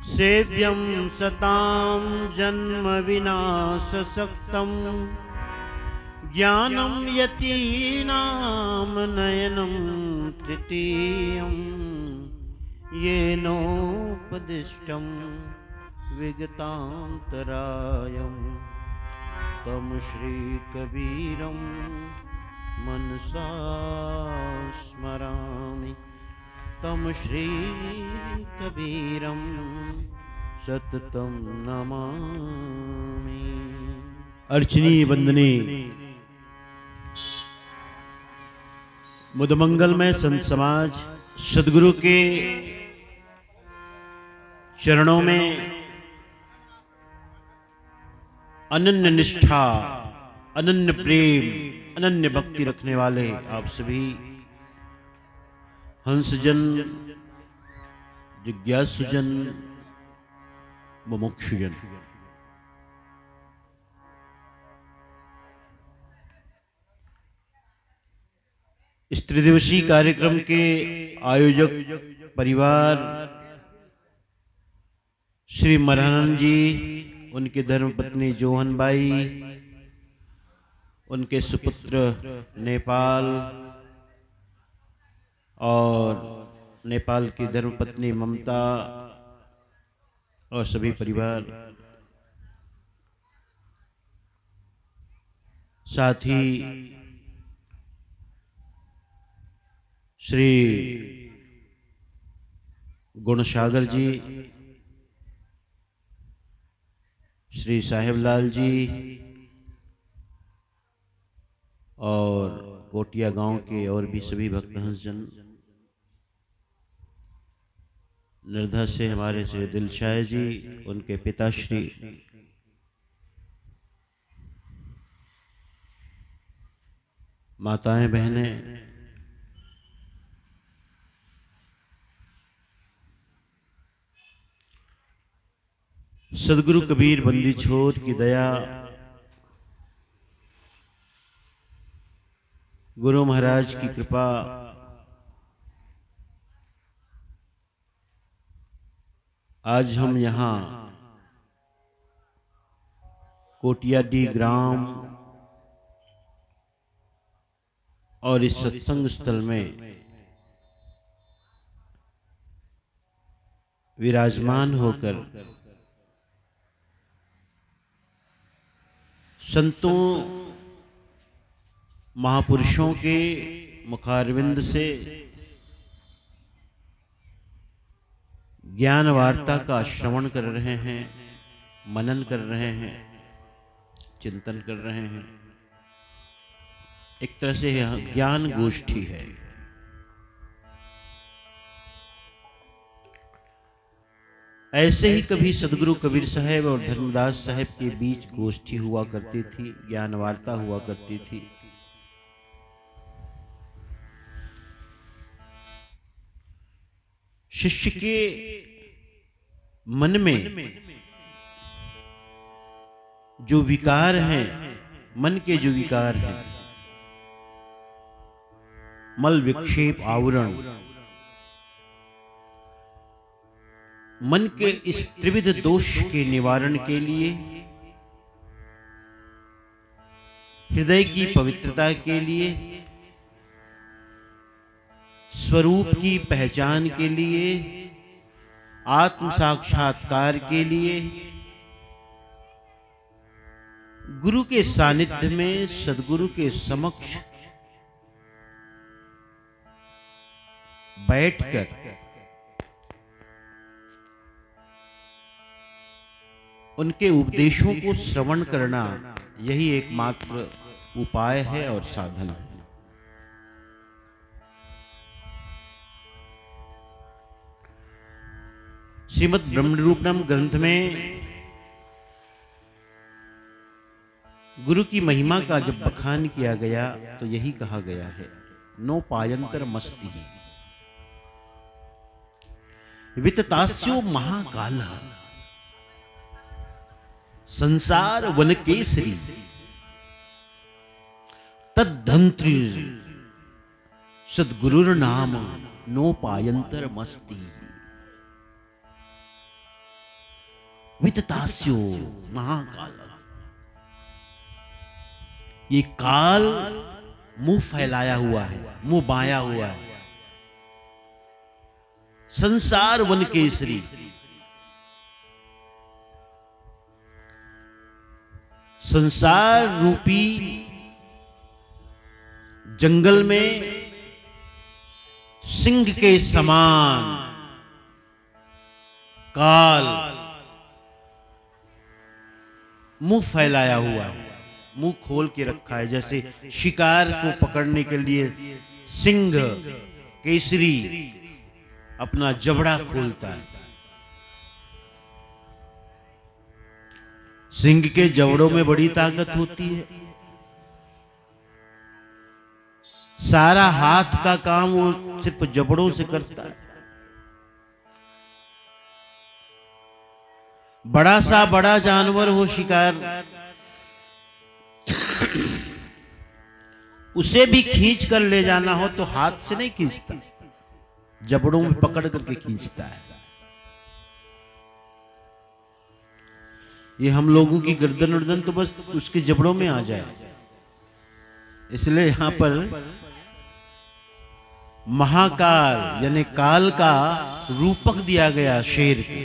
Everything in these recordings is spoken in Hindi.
सेव्यं सतां जन्म विनाशशक्तं ज्ञानं यतीनां नयनं तृतीयं येनोपदिष्टं विगतान्तरायं तं श्रीकबीरं मनसा स्मरामि तं श्रीकबीरं सततं नमामि। अर्चनीय वंदनीय मुदमंगलमय संत समाज सदगुरु के चरणों में अनन्य निष्ठा, अनन्य प्रेम, अनन्य भक्ति रखने वाले आप सभी हंसजन, जिज्ञासुजन, मुमुक्षुजन, इस त्रिदिवसीय कार्यक्रम के आयोजक परिवार श्री मरहानंद जी, उनके धर्मपत्नी जोहनबाई, उनके सुपुत्र नेपाल और नेपाल की धर्मपत्नी ममता और सभी परिवार, साथ ही श्री गुणसागर जी, श्री साहेबलाल जी और कोटिया गांव के और भी सभी भक्तहंसजन, निर्धा से हमारे श्री दिलशाह जी, उनके पिताश्री, माताएं, बहनें, सदगुरु कबीर बंदी छोड़ की दया, गुरु महाराज की कृपा, आज हम यहाँ कोटियाडी ग्राम और इस सत्संग स्थल में विराजमान होकर संतों महापुरुषों के मुखारविंद से ज्ञान वार्ता का श्रवण कर रहे हैं, मनन कर रहे हैं, चिंतन कर रहे हैं। एक तरह से यह ज्ञान गोष्ठी है। ऐसे ही कभी सदगुरु कबीर साहब और धर्मदास साहब के बीच गोष्ठी हुआ करती थी, ज्ञान वार्ता हुआ करती थी। शिष्य के मन में जो विकार हैं, मन के जो विकार हैं, मल विक्षेप आवरण, मन के इस त्रिविध दोष के निवारण के लिए, हृदय की पवित्रता के लिए, स्वरूप की पहचान के लिए, आत्म साक्षात्कार के लिए, गुरु के सानिध्य में सदगुरु के समक्ष बैठकर उनके उपदेशों को श्रवण करना, यही एकमात्र उपाय है और साधन है। श्रीमद् ब्रह्मनिरूपणम ग्रंथ में गुरु की महिमा का जब बखान किया गया तो यही कहा गया है, नो पायंतर मस्ति विततास्यो महाकाला संसार वन केसरी तद्धंत्री सदगुरुर नाम नो पायंतर मस्ती। विततास्यो महाकाल। ये काल मुंह फैलाया हुआ है, मुंह बाया हुआ है। संसार वन केसरी, संसार रूपी जंगल में सिंह के समान काल मुंह फैलाया हुआ है, मुंह खोल के रखा है। जैसे शिकार को पकड़ने के लिए सिंह केसरी अपना जबड़ा खोलता है। सिंह के जबड़ों में बड़ी ताकत होती है। सारा हाथ का काम वो सिर्फ जबड़ों से करता है। बड़ा सा बड़ा जानवर हो शिकार, उसे भी खींच कर ले जाना हो तो हाथ से नहीं खींचता, जबड़ों में पकड़ करके खींचता है। ये हम लोगों की गर्दन वर्दन तो बस उसके जबड़ों में आ जाए, इसलिए यहां पर महाकाल यानी काल का रूपक दिया गया शेर को।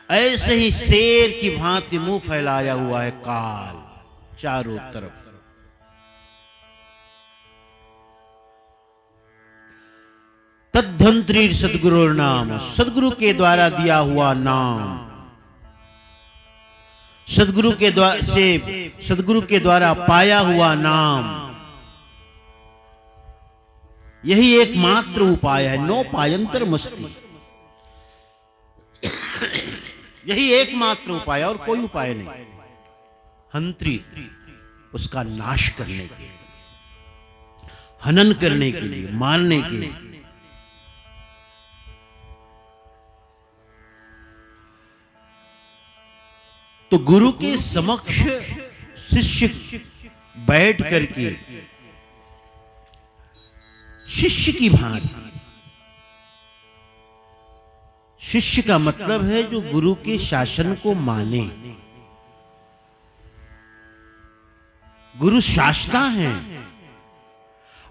ऐसे ही शेर की भांति मुंह फैलाया हुआ है काल चारों तरफ। तद्धंत्री सदगुरु नाम, सदगुरु के द्वारा दिया हुआ नाम, सदगुरु के द्वारा पाया हुआ नाम, यही एकमात्र उपाय है। नो पायंतर मस्ती, यही एकमात्र उपाय, और कोई उपाय नहीं। हंत्री, उसका नाश करने के लिए, हनन करने के लिए, मारने के लिए। तो गुरु के समक्ष शिष्य बैठ करके शिष्य की भांति, शिष्य का मतलब है जो गुरु के शासन को माने। गुरु शासता है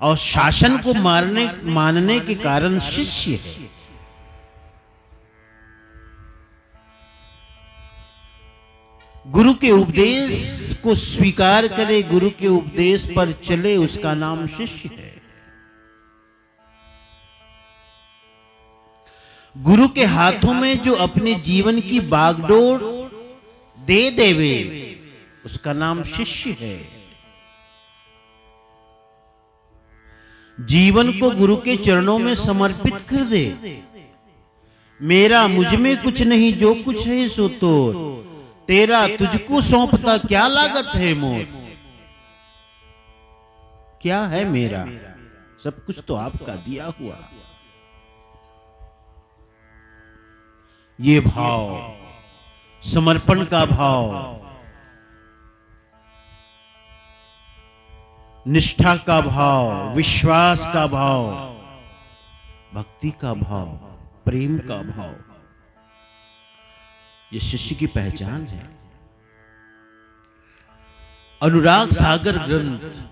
और शासन को मानने के कारण शिष्य है। गुरु के उपदेश को स्वीकार करे, गुरु के उपदेश पर चले, उसका नाम शिष्य है। गुरु के हाथों में जो अपने जीवन की बागडोर दे देवे, उसका नाम शिष्य है। जीवन को गुरु के चरणों में समर्पित कर दे। मेरा मुझ में कुछ नहीं, जो कुछ है सो तोर, तेरा तुझको सौंपता क्या लागत है मोर। क्या है मेरा, सब कुछ तो आपका दिया हुआ। ये भाव, समर्पण का भाव, निष्ठा का भाव, विश्वास का भाव, भक्ति का भाव, प्रेम का भाव, ये शिष्य की पहचान है। अनुराग सागर ग्रंथ,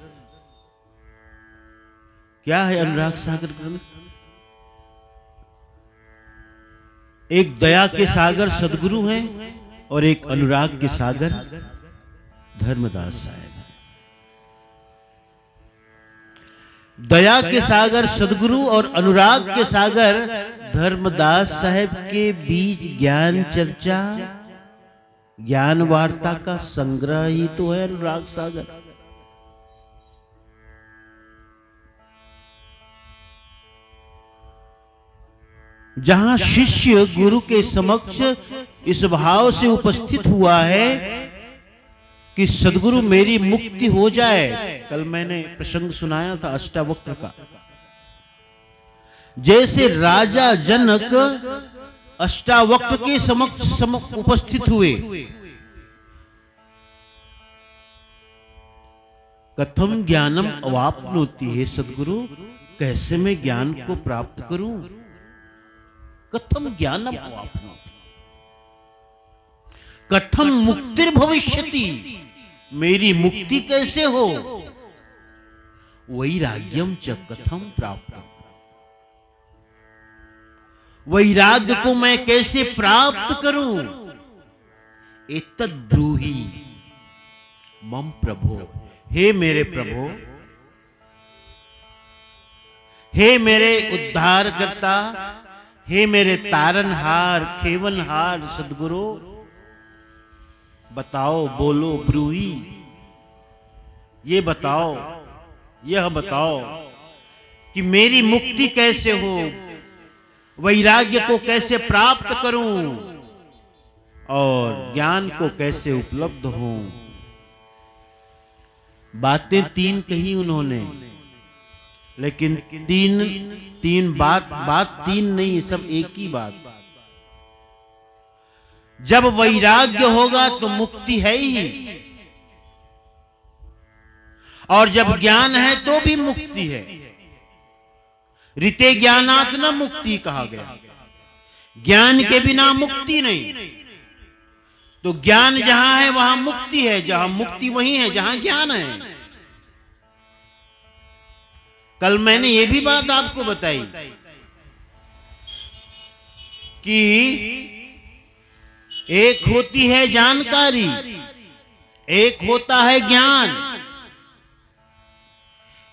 क्या है अनुराग सागर ग्रंथ? एक दया के सागर सदगुरु हैं और एक अनुराग के सागर धर्मदास साहब हैं। दया के सागर सदगुरु और अनुराग के सागर धर्मदास साहब के बीच ज्ञान चर्चा, ज्ञान वार्ता का संग्रह ही तो है अनुराग सागर। जहां शिष्य गुरु के समक्ष इस भाव से उपस्थित हुआ है कि सदगुरु मेरी मुक्ति हो जाए। कल मैंने प्रसंग सुनाया था अष्टावक्र का। जैसे राजा जनक अष्टावक्र के समक्ष उपस्थित हुए, कथम ज्ञानम अवाप्नोति, हे सदगुरु कैसे मैं ज्ञान को प्राप्त करूं। कथम ज्ञानम अवाप्नोति, कथम मुक्तिर भविष्यति, मेरी मुक्ति कैसे हो? वैराग्यम च कथम प्राप्त, वैराग्य को मैं कैसे प्राप्त करूं? एतद् ब्रूहि मम प्रभो, हे मेरे प्रभो, हे मेरे उद्धार करता, हे मेरे तारनहार खेवनहार सद्गुरु, बताओ, बोलो, ब्रूहि, ये बताओ, यह बताओ कि मेरी मुक्ति कैसे हो, वैराग्य को कैसे प्राप्त करूं और ज्ञान को कैसे उपलब्ध हो। बातें तीन कही उन्होंने, लेकिन तीन बात तीन नहीं, सब एक ही बात। जब वैराग्य होगा तो मुक्ति है ही, और जब ज्ञान है तो भी मुक्ति है। ऋते ज्ञानात् न मुक्ति कहा गया, ज्ञान के बिना मुक्ति नहीं। तो ज्ञान जहां है वहां मुक्ति है, जहां मुक्ति वहीं है जहां ज्ञान है। कल मैंने ये भी बात आपको बताई कि एक होती है जानकारी, एक होता है ज्ञान।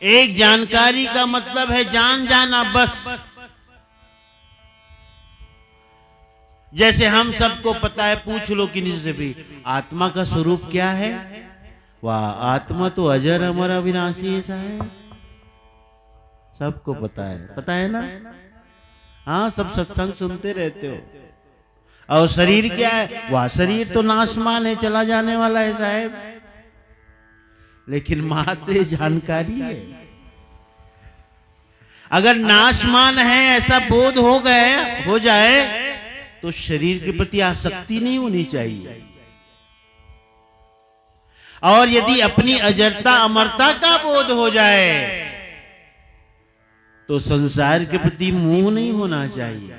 एक जानकारी का मतलब है जान जाना बस। जैसे हम सबको पता है, पूछ लो किसी से भी, आत्मा का स्वरूप क्या है? वाह, आत्मा तो अजर अमर अविनाशी ऐसा है, सबको पता है ना? हाँ, सब सत्संग सुनते रहते हो। और शरीर क्या है? वाह, शरीर तो नाशमान है, चला जाने वाला है साहब। लेकिन मात्र जानकारी है। अगर नाशमान है ऐसा बोध हो जाए तो शरीर के प्रति आसक्ति नहीं होनी चाहिए। और यदि अपनी अजरता अमरता का बोध हो जाए तो संसार के प्रति मोह नहीं होना चाहिए,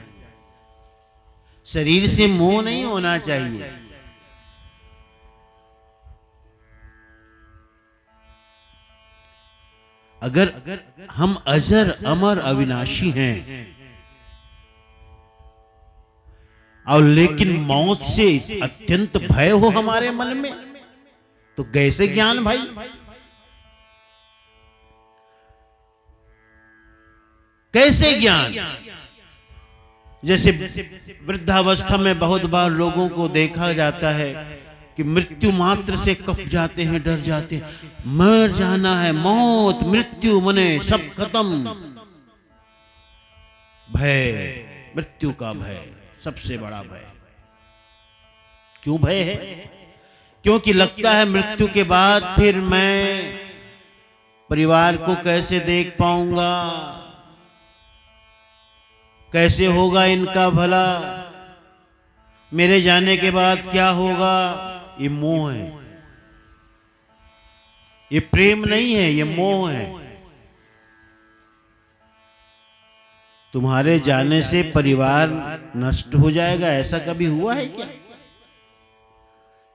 शरीर से मोह नहीं होना चाहिए। अगर हम अजर अमर अविनाशी हैं और लेकिन मौत से अत्यंत भय हो हमारे मन में, तो कैसे ज्ञान भाई? कैसे ज्ञान? जैसे वृद्धावस्था में बहुत बार लोगों को देखा जाता है कि मृत्यु मात्र से कप जाते हैं, डर जाते हैं, मर जाना है, मौत मृत्यु मने सब खत्म। भय, मृत्यु का भय सबसे बड़ा भय। क्यों भय है? क्योंकि लगता है मृत्यु के बाद फिर मैं परिवार को कैसे देख पाऊंगा, कैसे होगा इनका भला, मेरे जाने के बाद क्या होगा। ये मोह है, ये प्रेम नहीं है, ये मोह है। तुम्हारे जाने से परिवार नष्ट हो जाएगा, ऐसा कभी हुआ है क्या?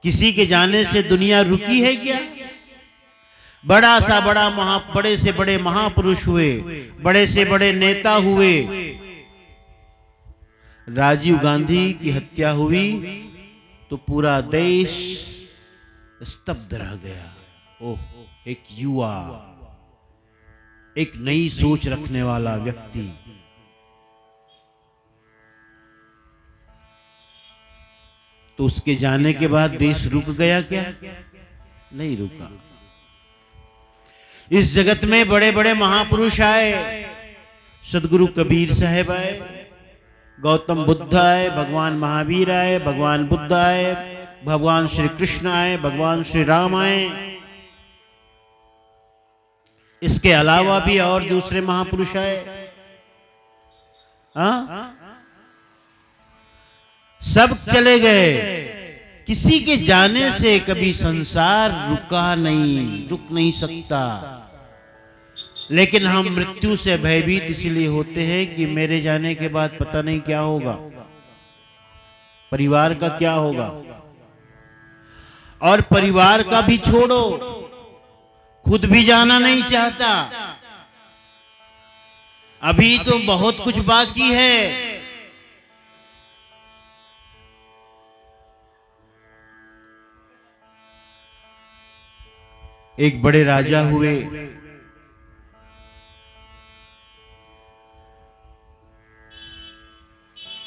किसी के जाने से दुनिया रुकी है क्या? बड़ा से बड़े महापुरुष हुए, बड़े से बड़े नेता हुए। राजीव गांधी की हत्या हुई तो पूरा देश स्तब्ध रह गया। ओह, एक युवा, एक नई सोच रखने वाला व्यक्ति, तो उसके जाने के बाद देश रुक गया क्या? नहीं रुका। इस जगत में बड़े बड़े महापुरुष आए, सदगुरु कबीर साहब आए, गौतम बुद्ध आए, भगवान महावीर आए, भगवान बुद्ध आए, भगवान श्री कृष्ण आए, भगवान श्री राम आए। इसके अलावा भी और दूसरे महापुरुष आए। हाँ, सब चले गए। किसी के जाने से कभी संसार रुक नहीं सकता। लेकिन हम मृत्यु से भयभीत इसलिए होते हैं कि मेरे जाने के बाद पता नहीं क्या होगा, परिवार का क्या होगा। और परिवार का भी छोड़ो, खुद भी जाना नहीं चाहता। अभी तो बहुत कुछ बाकी है। एक बड़े राजा हुए।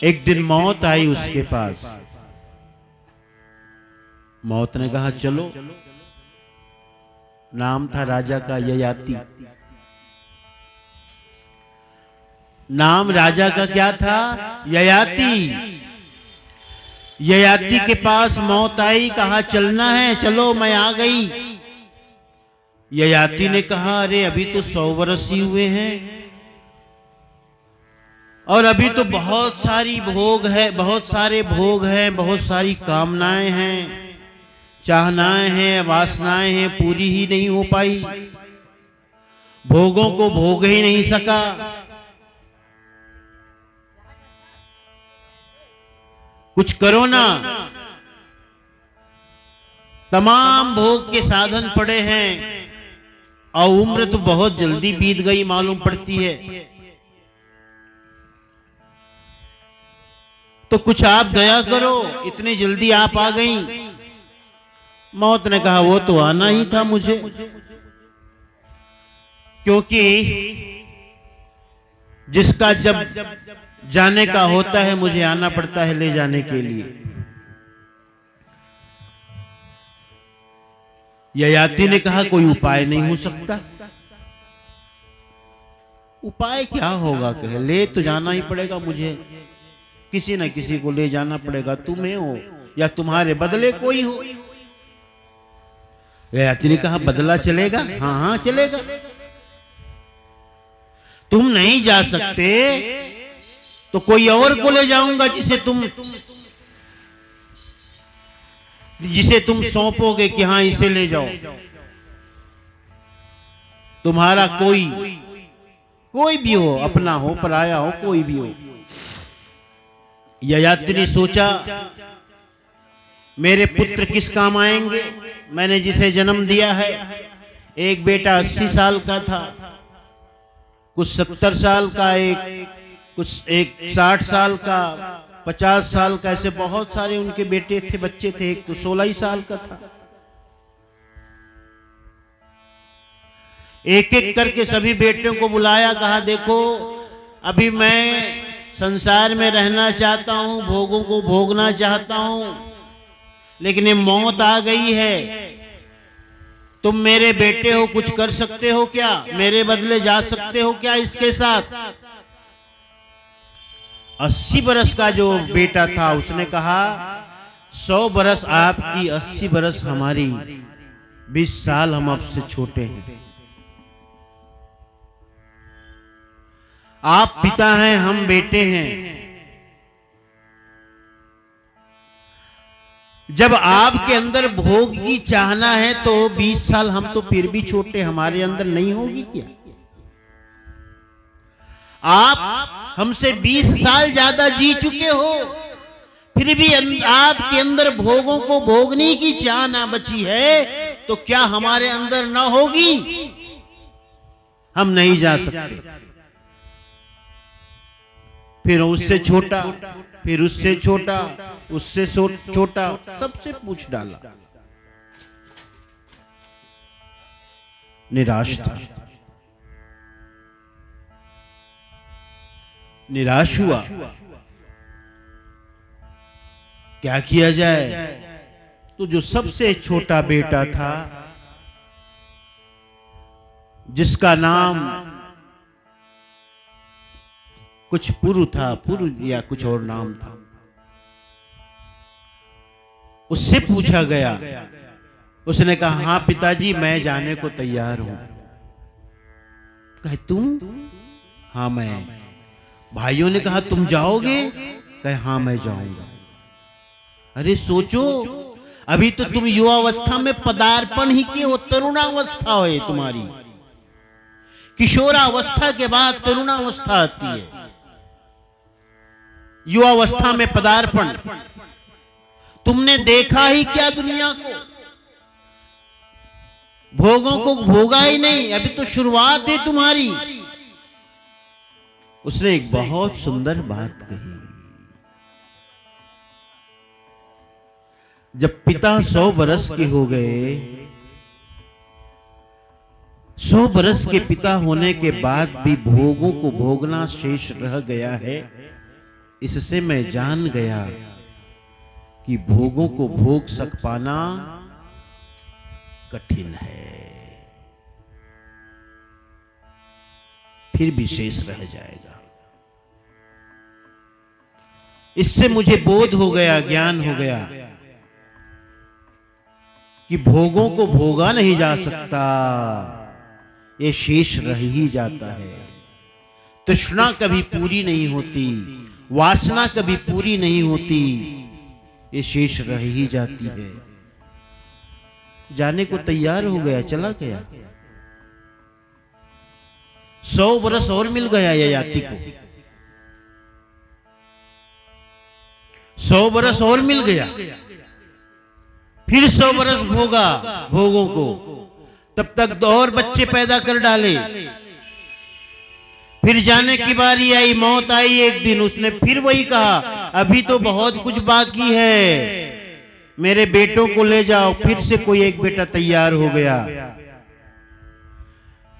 एक दिन मौत आई उसके पास। मौत ने कहा चलो। नाम था राजा का ययाति। नाम राजा का क्या था? ययाति। ययाति के पास मौत आई, कहा चलना है, चलो मैं आ गई। ययाति ने कहा अरे अभी तो 100 वर्ष ही हुए हैं और अभी तो बहुत सारी भोग है, बहुत सारे भोग हैं, बहुत सारी कामनाएं हैं, चाहनाएं हैं, वासनाएं हैं, पूरी ही नहीं हो पाई, भोगों को भोग ही नहीं सका। कुछ करो ना। तमाम भोग के साधन पड़े हैं और उम्र तो बहुत जल्दी बीत गई मालूम पड़ती है। तो कुछ आप दया करो, इतनी जल्दी आप आ गई। मौत ने कहा वो तो आना ही था मुझे, क्योंकि जिसका जब जाने का होता है मुझे आना पड़ता है ले जाने के लिए। ययाति ने कहा कोई उपाय नहीं हो सकता? उपाय क्या होगा? कहे ले तो जाना ही पड़ेगा मुझे, किसी न किसी को ले जाना पड़ेगा, तुम्हें हो या तुम्हारे बदले कोई हो। ययाति ने कहा बदला चलेगा? हाँ हाँ चलेगा। तुम नहीं जा सकते तो कोई और को ले जाऊंगा जिसे तुम सौंपोगे कि हाँ इसे ले जाओ। तुम्हारा कोई भी हो, अपना हो पराया हो, कोई भी हो। ययाति ने सोचा मेरे पुत्र किस काम आएंगे, मैंने जिसे जन्म दिया है। एक बेटा 80 साल का था, कुछ 70 साल का, एक 60 साल का, 50 साल का, ऐसे बहुत सारे उनके बेटे थे, बच्चे थे। एक तो 16 ही साल का था। एक एक करके सभी बेटों को बुलाया, कहा देखो अभी मैं संसार में रहना चाहता हूं, भोगों को भोगना चाहता हूं, लेकिन ये मौत आ गई है। तुम मेरे बेटे हो, कुछ कर सकते हो क्या? मेरे बदले जा सकते हो क्या इसके साथ? 80 बरस का जो बेटा था उसने कहा 100 बरस आपकी, 80 बरस हमारी, 20 साल हम आपसे छोटे हैं। आप पिता हैं, हम बेटे हैं। जब आपके अंदर भोग की चाहना है तो 20 साल हम तो फिर भी छोटे, हमारे अंदर नहीं होगी क्या? आप हमसे 20 साल ज्यादा जी चुके हो, फिर भी आपके अंदर भोगों को भोगने की चाह ना बची है, तो क्या हमारे अंदर ना होगी? हम नहीं जा सकते। फिर उससे छोटा, फिर उससे छोटा, उससे छोटा, सबसे पूछ डाला। निराश था, निराश हुआ। क्या किया जाए? तो जो सबसे छोटा बेटा था, जिसका नाम कुछ पुरु था, पुरु या कुछ और नाम था, उससे पूछा गया। उसने कहा हाँ पिताजी मैं जाने को तैयार हूं। कहे तुम? हाँ मैं। भाइयों ने कहा तुम जाओगे? कहे हाँ मैं जाऊंगा। अरे सोचो, अभी तो तुम युवावस्था में पदार्पण ही किए हो, तरुणावस्था हो ये तुम्हारी। किशोरावस्था के बाद तरुणावस्था आती है, युवावस्था में पदार्पण। तुमने देखा ही क्या दुनिया को? भोगों को भोगा ही नहीं, अभी तो शुरुआत है तुम्हारी। उसने एक बहुत सुंदर बात कही। जब पिता 100 बरस के हो गए, 100 बरस के पिता होने के बाद भी भोगों को भोगना शेष रह गया है, इससे मैं जान गया कि भोगों को भोग सक पाना कठिन है, फिर भी शेष रह जाएगा। इससे मुझे बोध हो गया, ज्ञान हो गया कि भोगों को भोगा नहीं जा सकता, ये शेष रह ही जाता है। तृष्णा कभी पूरी नहीं होती, वासना कभी पूरी नहीं होती, ये शेष रह ही जाती है। जाने को तैयार हो गया, चला गया। 100 बरस और मिल गया ययाति को, 100 बरस और मिल गया, फिर 100 बरस भोगा भोगों को। तब तक 2 और बच्चे पैदा कर डाले। फिर जाने की बारी आई, मौत आई एक दिन। उसने फिर वही कहा, अभी तो बहुत कुछ बाकी है, मेरे बेटों को ले जाओ। फिर से कोई एक बेटा तैयार हो गया।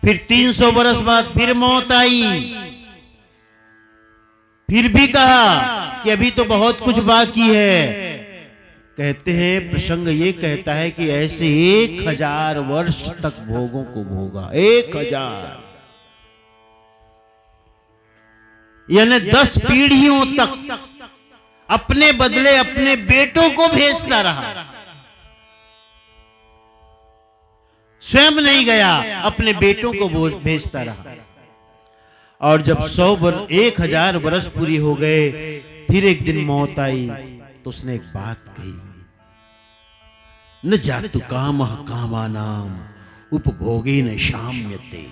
फिर 300 बरस बाद फिर मौत आई, फिर भी कहा कि अभी तो बहुत कुछ बाकी है। कहते हैं, प्रसंग ये कहता है कि ऐसे 1000 वर्ष तक भोगों को भोगा। 1000 यानी 10 पीढ़ियों तक अपने बदले अपने बेटों को भेजता रहा। स्वयं नहीं गया, अपने बेटों को भेजता रहा। और जब 1000 वर्ष पूरी हो गए, फिर एक दिन मौत आई, तो उसने एक बात कही, न जातु कामः कामानाम उपभोगेन शाम्यते।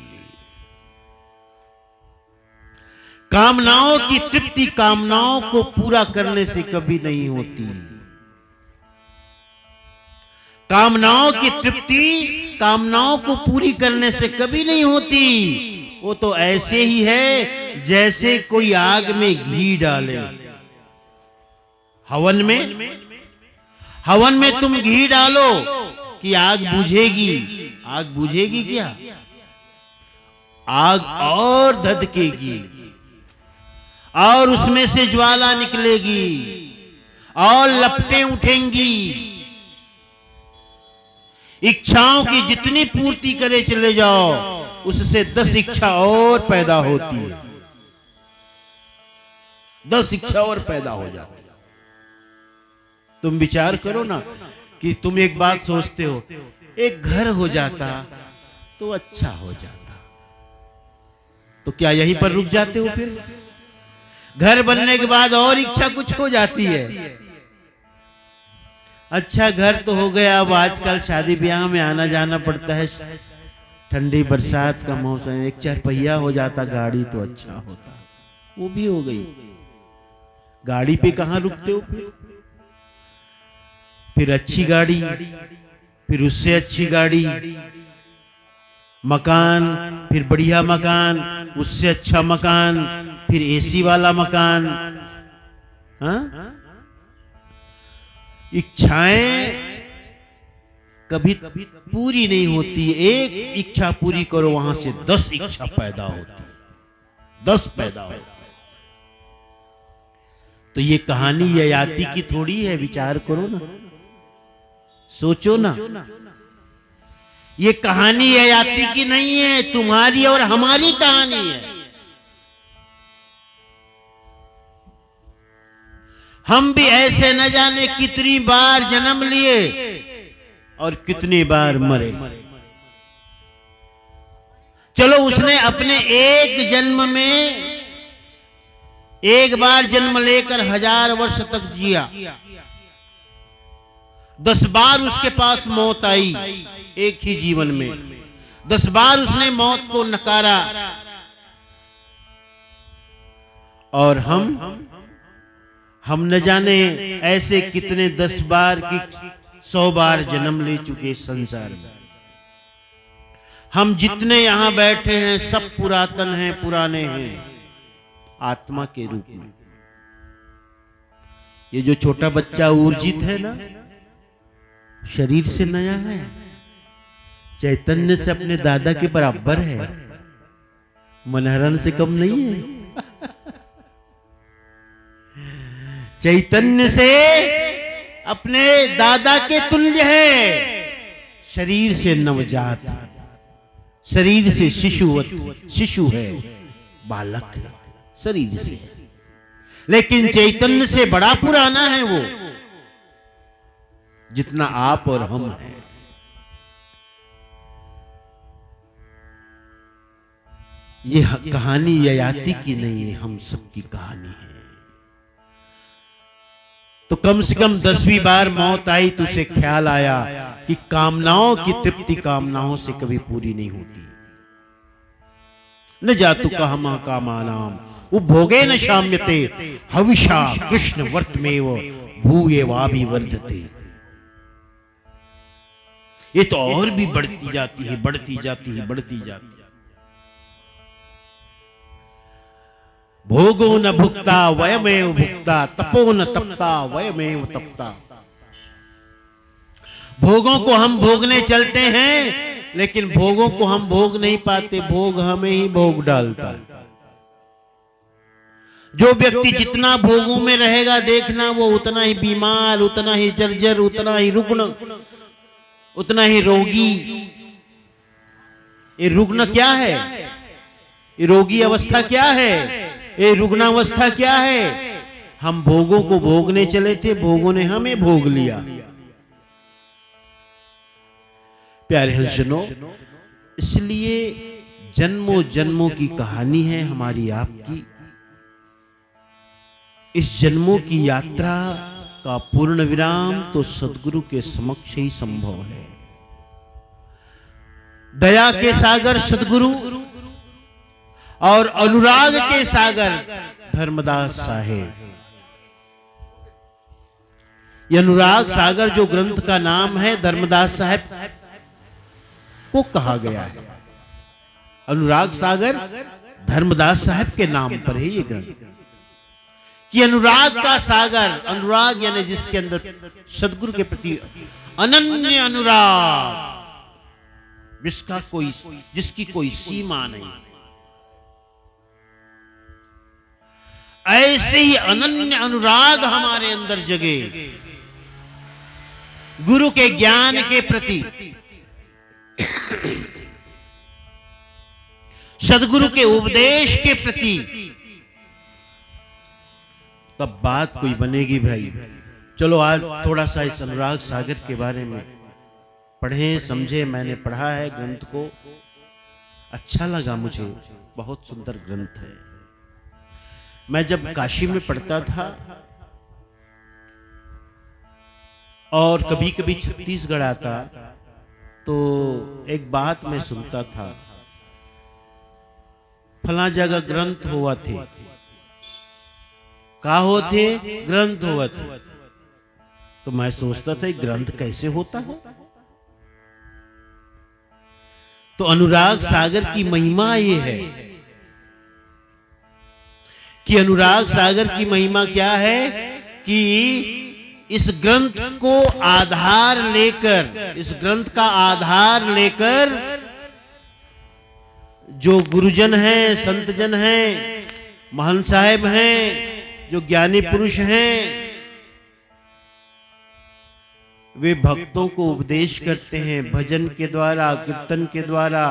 कामनाओं की तृप्ति कामनाओं को पूरा करने से कभी नहीं होती। कामनाओं की तृप्ति कामनाओं को पूरी करने से कभी नहीं होती। वो तो ऐसे ही है जैसे कोई आग में घी डाले। हवन में तुम घी डालो कि आग बुझेगी। आग बुझेगी क्या? आग और धधकेगी और उसमें से ज्वाला निकलेगी और लपटें उठेंगी। इच्छाओं की जितनी पूर्ति करे चले जाओ, उससे 10 इच्छा और पैदा होती है, 10 इच्छा और पैदा हो जाती है। तुम विचार करो ना कि तुम एक बात सोचते हो, एक घर हो जाता तो अच्छा हो जाता, तो क्या यहीं पर रुक जाते हो? फिर घर बनने के बाद और इच्छा कुछ हो जाती है। अच्छा घर तो हो गया, अब आजकल शादी ब्याह में आना जाना पड़ता है, ठंडी बरसात का मौसम, एक 4 पहिया हो जाता गाड़ी तो अच्छा होता, वो भी हो गई। गाड़ी पे कहां रुकते हो? फिर अच्छी गाड़ी, फिर उससे अच्छी गाड़ी, मकान, फिर बढ़िया मकान, उससे अच्छा मकान, फिर एसी वाला मकान। हाँ? इच्छाएं कभी पूरी नहीं होती। एक इच्छा पूरी करो, वहां से 10 इच्छा पैदा होती, 10 पैदा होती। तो ये कहानी ययाति की थोड़ी है, विचार करो ना, सोचो ना। ये कहानी ययाति की नहीं है, तुम्हारी और हमारी कहानी है। हम भी ऐसे न जाने कितनी बार जन्म लिए और कितनी बार मरे। चलो उसने अपने एक जन्म में एक बार जन्म लेकर 1000 वर्ष तक जिया, 10 बार उसके पास मौत आई एक ही जीवन में, 10 बार उसने मौत को नकारा। और हम न जाने ऐसे कितने 10 बार की 100 बार जन्म ले चुके संसार में। हम जितने यहां बैठे हैं सब पुरातन हैं, पुराने हैं आत्मा के रूप में। ये जो छोटा बच्चा ऊर्जित है ना, शरीर से नया है, चैतन्य से अपने दादा के बराबर है, मनहरन से कम नहीं है। चैतन्य से अपने दादा के तुल्य है, शरीर से नवजात है, शरीर से शिशु है, बालक है शरीर से, लेकिन चैतन्य से बड़ा पुराना है वो, जितना आप और हम हैं। ये कहानी ययाति की नहीं है, हम सबकी कहानी है। तो कम से कम 10वीं बार मौत आई तो उसे ख्याल आया कि कामनाओं की तृप्ति कामनाओं से कभी पूरी नहीं होती। न जातु कामा कामानाम उपभोगे न शाम्यते हविषा कृष्ण वर्तमेव भूये वाभिवर्धते। ये तो और भी बढ़ती जाती है, बढ़ती जाती है, बढ़ती जाती है। भोगो न भुक्ता वयमेव भुक्ता, तपो न तपता वयमेव तपता। भोगों को हम भोगने चलते हैं, लेकिन भोगों को हम भोग नहीं पाते, भोग हमें ही भोग डालता है। जो व्यक्ति जितना भोगों में रहेगा, देखना वो उतना ही बीमार, उतना ही जर्जर, उतना ही रुग्ण, उतना ही रोगी। ये रुग्ण क्या है? ये रोगी अवस्था क्या है? ये रुग्णावस्था क्या है? हम भोगों को भोगने चले थे, भोगों ने हमें भोग लिया। प्यारे हंसजनों, इसलिए जन्मों जन्मों की कहानी है हमारी आपकी। इस जन्मों की यात्रा का पूर्ण विराम तो सद्गुरु के समक्ष ही संभव है। दया के सागर सद्गुरु और अनुराग के सागर धर्मदास साहेब। यह अनुराग सागर जो ग्रंथ का नाम है, धर्मदास साहेब को कहा गया है। अनुराग सागर धर्मदास साहेब के नाम पर है ये ग्रंथ। कि अनुराग का सागर, अनुराग यानी जिसके अंदर सद्गुरु के प्रति अनन्य अनुराग, जिसकी कोई सीमा नहीं, ऐसे ही अनन्य अनुराग हमारे अंदर जगे गुरु के ज्ञान के प्रति, सद्गुरु के उपदेश के प्रति, तब बात कोई बनेगी भाई। चलो आज थोड़ा सा इस अनुराग सागर के बारे में पढ़ें, समझे। मैंने पढ़ा है ग्रंथ को, अच्छा लगा मुझे, बहुत सुंदर ग्रंथ है। मैं जब काशी में पढ़ता था और कभी कभी छत्तीसगढ़ आता, तो एक बात मैं सुनता था, फला जगह ग्रंथ हुआ थे, का होते ग्रंथ हुआ थे। तो मैं सोचता था ग्रंथ कैसे होता है। तो अनुराग सागर की महिमा ये है कि अनुराग सागर की महिमा क्या है कि इस ग्रंथ को आधार लेकर, इस ग्रंथ का आधार लेकर जो गुरुजन हैं, संतजन हैं, महंत साहेब हैं, जो ज्ञानी पुरुष हैं, वे भक्तों को उपदेश करते हैं भजन के द्वारा, कीर्तन के द्वारा।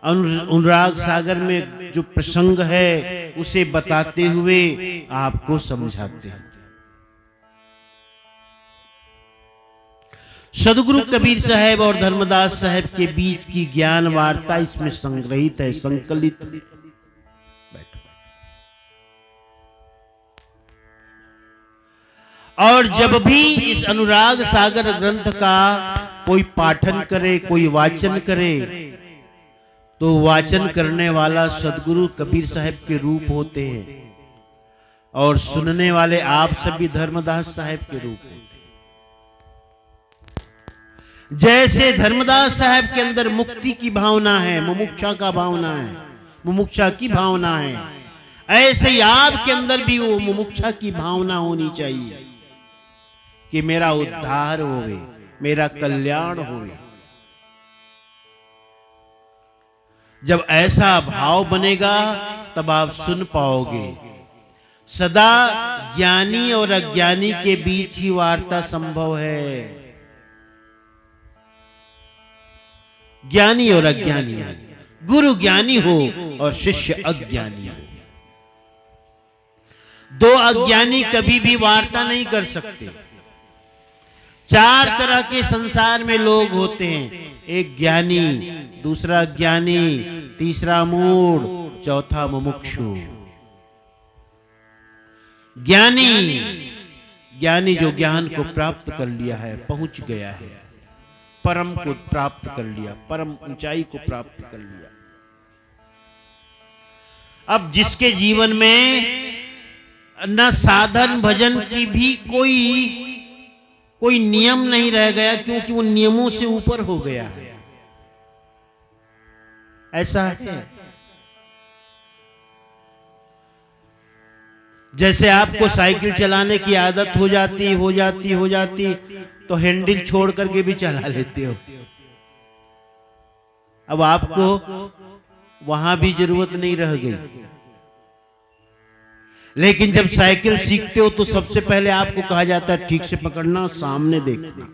अनुराग सागर में जो प्रसंग है उसे बताते हुए आपको समझाते हैं। सद्गुरु कबीर साहब और धर्मदास साहब के बीच की ज्ञान वार्ता इसमें संग्रहित है, संकलित है। और जब भी इस अनुराग सागर ग्रंथ का कोई पाठन करे, कोई वाचन करे, तो वाचन करने वाला सद्गुरु कबीर साहब के रूप होते हैं और सुनने वाले आप सभी धर्मदास साहब के रूप होते हैं। जैसे धर्मदास साहब के अंदर मुक्ति की भावना है, मुमुक्षा का भावना है, मुमुक्षा की भावना है, ऐसे ही आपके अंदर भी वो मुमुक्षा की भावना होनी चाहिए कि मेरा उद्धार होवे, मेरा कल्याण होवे। जब ऐसा भाव बनेगा तब आप सुन पाओगे। सदा ज्ञानी और अज्ञानी के बीच ही वार्ता संभव है। ज्ञानी और अज्ञानी हो, गुरु ज्ञानी हो और शिष्य अज्ञानी हो। दो अज्ञानी कभी भी वार्ता नहीं कर सकते। चार तरह के संसार में लोग होते हैं, एक ज्ञानी, दूसरा ज्ञानी, तीसरा मूढ़, चौथा मुमुक्षु। ज्ञानी, ज्ञानी जो ज्ञान को प्राप्त कर लिया है, पहुंच गया है, परम को प्राप्त कर लिया, परम ऊंचाई को प्राप्त कर लिया। अब जिसके जीवन में न साधन भजन की भी कोई नियम नहीं रह गया, क्योंकि वो नियमों से ऊपर हो गया है। ऐसा है। जैसे आपको साइकिल चलाने की आदत हो जाती तो हैंडल छोड़ करके भी चला लेते हो। अब आपको वहां भी जरूरत नहीं रह गई। लेकिन जब साइकिल सीखते हो तो सबसे पहले आपको कहा जाता है ठीक से पकड़ना, सामने देखना,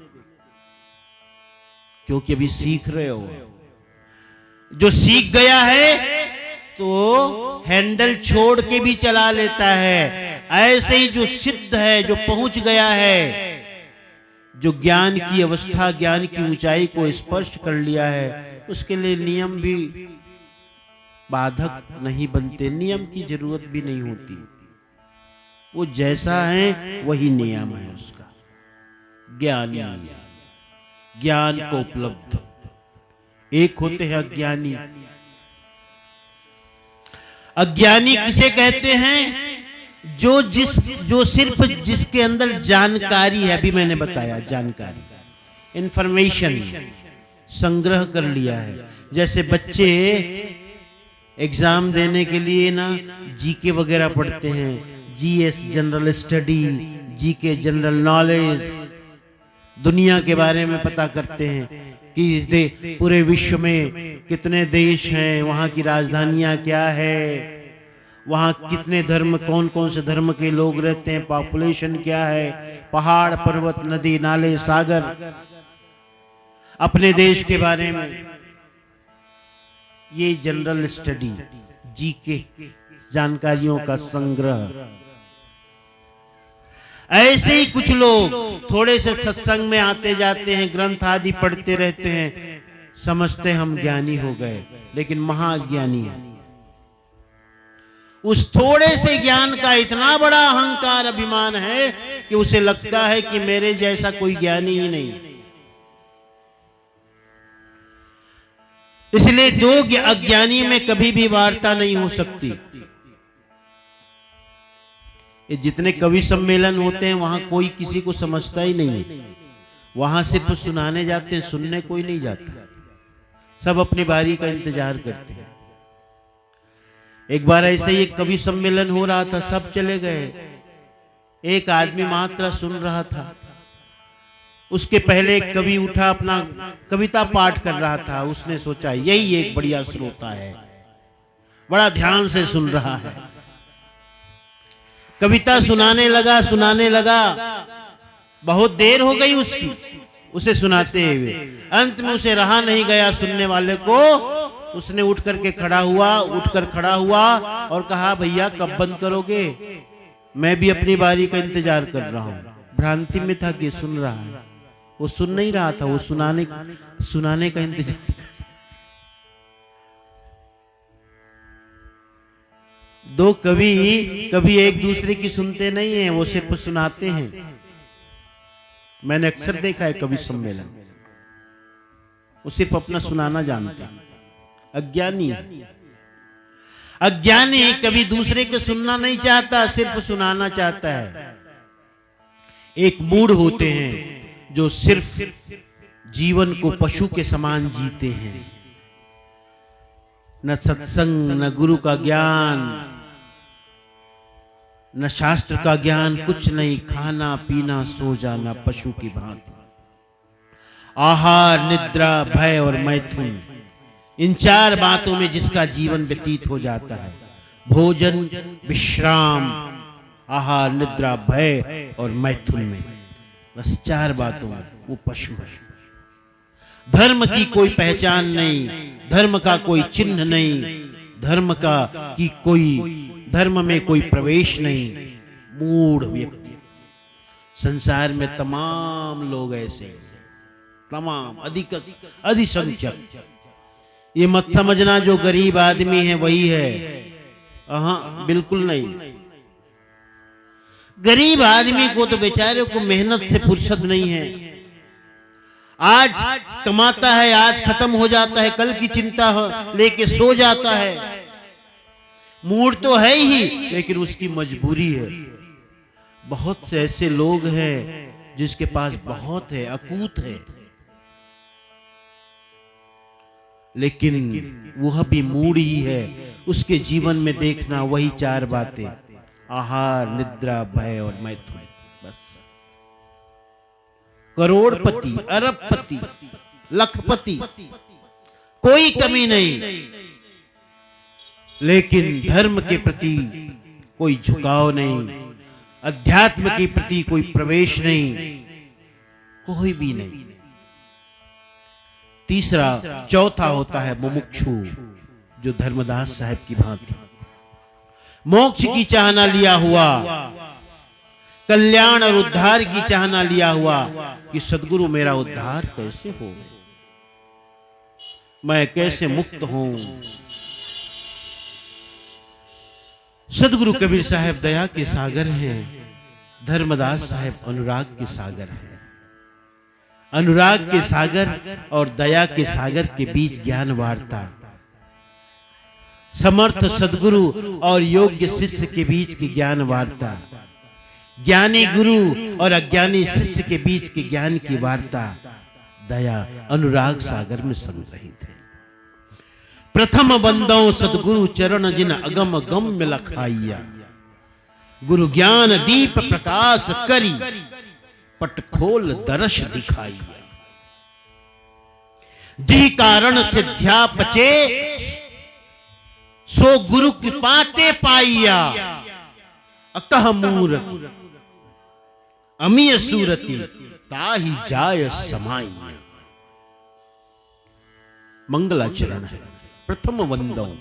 क्योंकि अभी सीख रहे हो। जो सीख गया है तो हैंडल छोड़ के भी चला लेता है। ऐसे ही जो सिद्ध है, जो पहुंच गया है, जो ज्ञान की अवस्था, ज्ञान की ऊंचाई को स्पर्श कर लिया है, उसके लिए नियम भी बाधक नहीं बनते, नियम की जरूरत भी नहीं होती। वो जैसा है वही नियम है उसका। ज्ञानी, ज्ञान को उपलब्ध। एक होते हैं अज्ञानी। अज्ञानी किसे कहते हैं? जो सिर्फ जिसके अंदर जानकारी है, अभी मैंने बताया जानकारी, इंफॉर्मेशन संग्रह कर लिया है। जैसे बच्चे एग्जाम देने के लिए ना जीके वगैरह पढ़ते हैं, GS general study, GK general knowledge, दुनिया के बारे में पता करते हैं कि इस पूरे विश्व में कितने देश हैं, वहाँ की राजधानियाँ क्या है, वहाँ कितने धर्म, कौन कौन से धर्म के लोग रहते हैं, पॉपुलेशन क्या है, पहाड़ पर्वत नदी नाले सागर, अपने देश के बारे में। ये जनरल स्टडी, जीके जानकारियों का संग्रह। ऐसे ही कुछ लोग थोड़े से सत्संग में आते जाते हैं, ग्रंथ आदि पढ़ते रहते हैं, समझते हम ज्ञानी हो गए, लेकिन महाज्ञानी है। उस थोड़े से ज्ञान का इतना बड़ा अहंकार, अभिमान है कि उसे लगता है कि मेरे जैसा कोई ज्ञानी ही नहीं। इसलिए दो अज्ञानी में कभी भी वार्ता नहीं हो सकती। ये जितने कवि सम्मेलन होते हैं वहां कोई किसी को समझता ही नहीं है। वहां सिर्फ सुनाने जाते हैं, सुनने कोई नहीं जाता। सब अपनी बारी का इंतजार करते हैं। एक बार ऐसे ही एक कवि सम्मेलन हो रहा था, सब चले गए, एक आदमी मात्र सुन रहा था। उसके पहले एक कवि उठा, अपना कविता पाठ कर रहा था। उसने सोचा यही एक बढ़िया श्रोता है, बड़ा ध्यान से सुन रहा है। कविता सुनाने लगा, बहुत देर हो गई उसकी, उसे सुनाते हुए। अंत में उसे रहा नहीं गया सुनने वाले को, उसने उठकर खड़ा हुआ और कहा, भैया कब बंद करोगे? मैं भी अपनी बारी का इंतजार कर रहा हूं। भ्रांति में था कि सुन रहा है, वो सुन नहीं रहा था, वो सुनाने का इंतजार। दो कभी एक दूसरे की सुनते नहीं हैं, वो सिर्फ सुनाते हैं। मैंने अक्सर देखा है कवि सम्मेलन, वो सिर्फ अपना सुनाना जानते हैं। अज्ञानी कभी दूसरे के सुनना नहीं चाहता, सिर्फ सुनाना चाहता है। एक मूढ़ होते हैं जो सिर्फ जीवन को पशु के समान जीते हैं। न सत्संग, न गुरु का ज्ञान, न शास्त्र का ज्ञान, कुछ नहीं। खाना पीना सो जाना पशु की भांति। आहार, निद्रा, भय और मैथुन, इन चार बातों में जिसका जीवन व्यतीत हो जाता है, भोजन, विश्राम, आहार, निद्रा, भय और मैथुन में, बस चार बातों में वो पशु है। धर्म की कोई पहचान नहीं, धर्म का कोई चिन्ह नहीं, धर्म में कोई प्रवेश नहीं। मूढ़ व्यक्ति। संसार में तमाम लोग ऐसे हैं, तमाम अधिसंख्यक। ये मत समझना जो गरीब आदमी है वही है, हाँ बिल्कुल नहीं। गरीब आदमी को तो बेचारे को मेहनत से फुर्सत नहीं है। आज कमाता है, आज खत्म हो जाता है, कल की चिंता लेके सो जाता है। मूड तो है ही, लेकिन उसकी मजबूरी है। बहुत से ऐसे लोग हैं जिसके पास बहुत है, अकूत है, लेकिन वह भी मूड ही है। उसके जीवन में देखना वही चार बातें, आहार, निद्रा, भय और मैथुन, बस। करोड़पति, अरबपति, लखपति, कोई कमी नहीं, लेकिन धर्म के प्रति कोई झुकाव नहीं, अध्यात्म के प्रति कोई प्रवेश नहीं, कोई भी नहीं। तीसरा, चौथा होता है मुमुक्षु, जो धर्मदास साहब की भांति मोक्ष की चाहना लिया हुआ, कल्याण और उद्धार की चाहना लिया हुआ कि सद्गुरु मेरा उद्धार कैसे हो, मैं कैसे मुक्त हूं। सद्गुरु कबीर साहब दया के सागर हैं, धर्मदास साहब अनुराग के सागर हैं। अनुराग के सागर और दया के सागर के बीच ज्ञान वार्ता, समर्थ सद्गुरु और योग्य शिष्य के बीच की ज्ञान वार्ता, ज्ञानी गुरु और अज्ञानी शिष्य के बीच की ज्ञान की वार्ता, दया अनुराग सागर में संग्रहित है। प्रथम बंदों सद्गुरु चरण जिन अगम गम्य लखाइया, गुरु ज्ञान दीप प्रकाश करी, पट खोल दर्श दिखाइया। जी कारण सिद्ध्या पचे, सो गुरु कृपाते पाइया। अकह मूरति अमीय सूरति, ताहि जाय समाइया। मंगलाचरण है। प्रथम वंदों,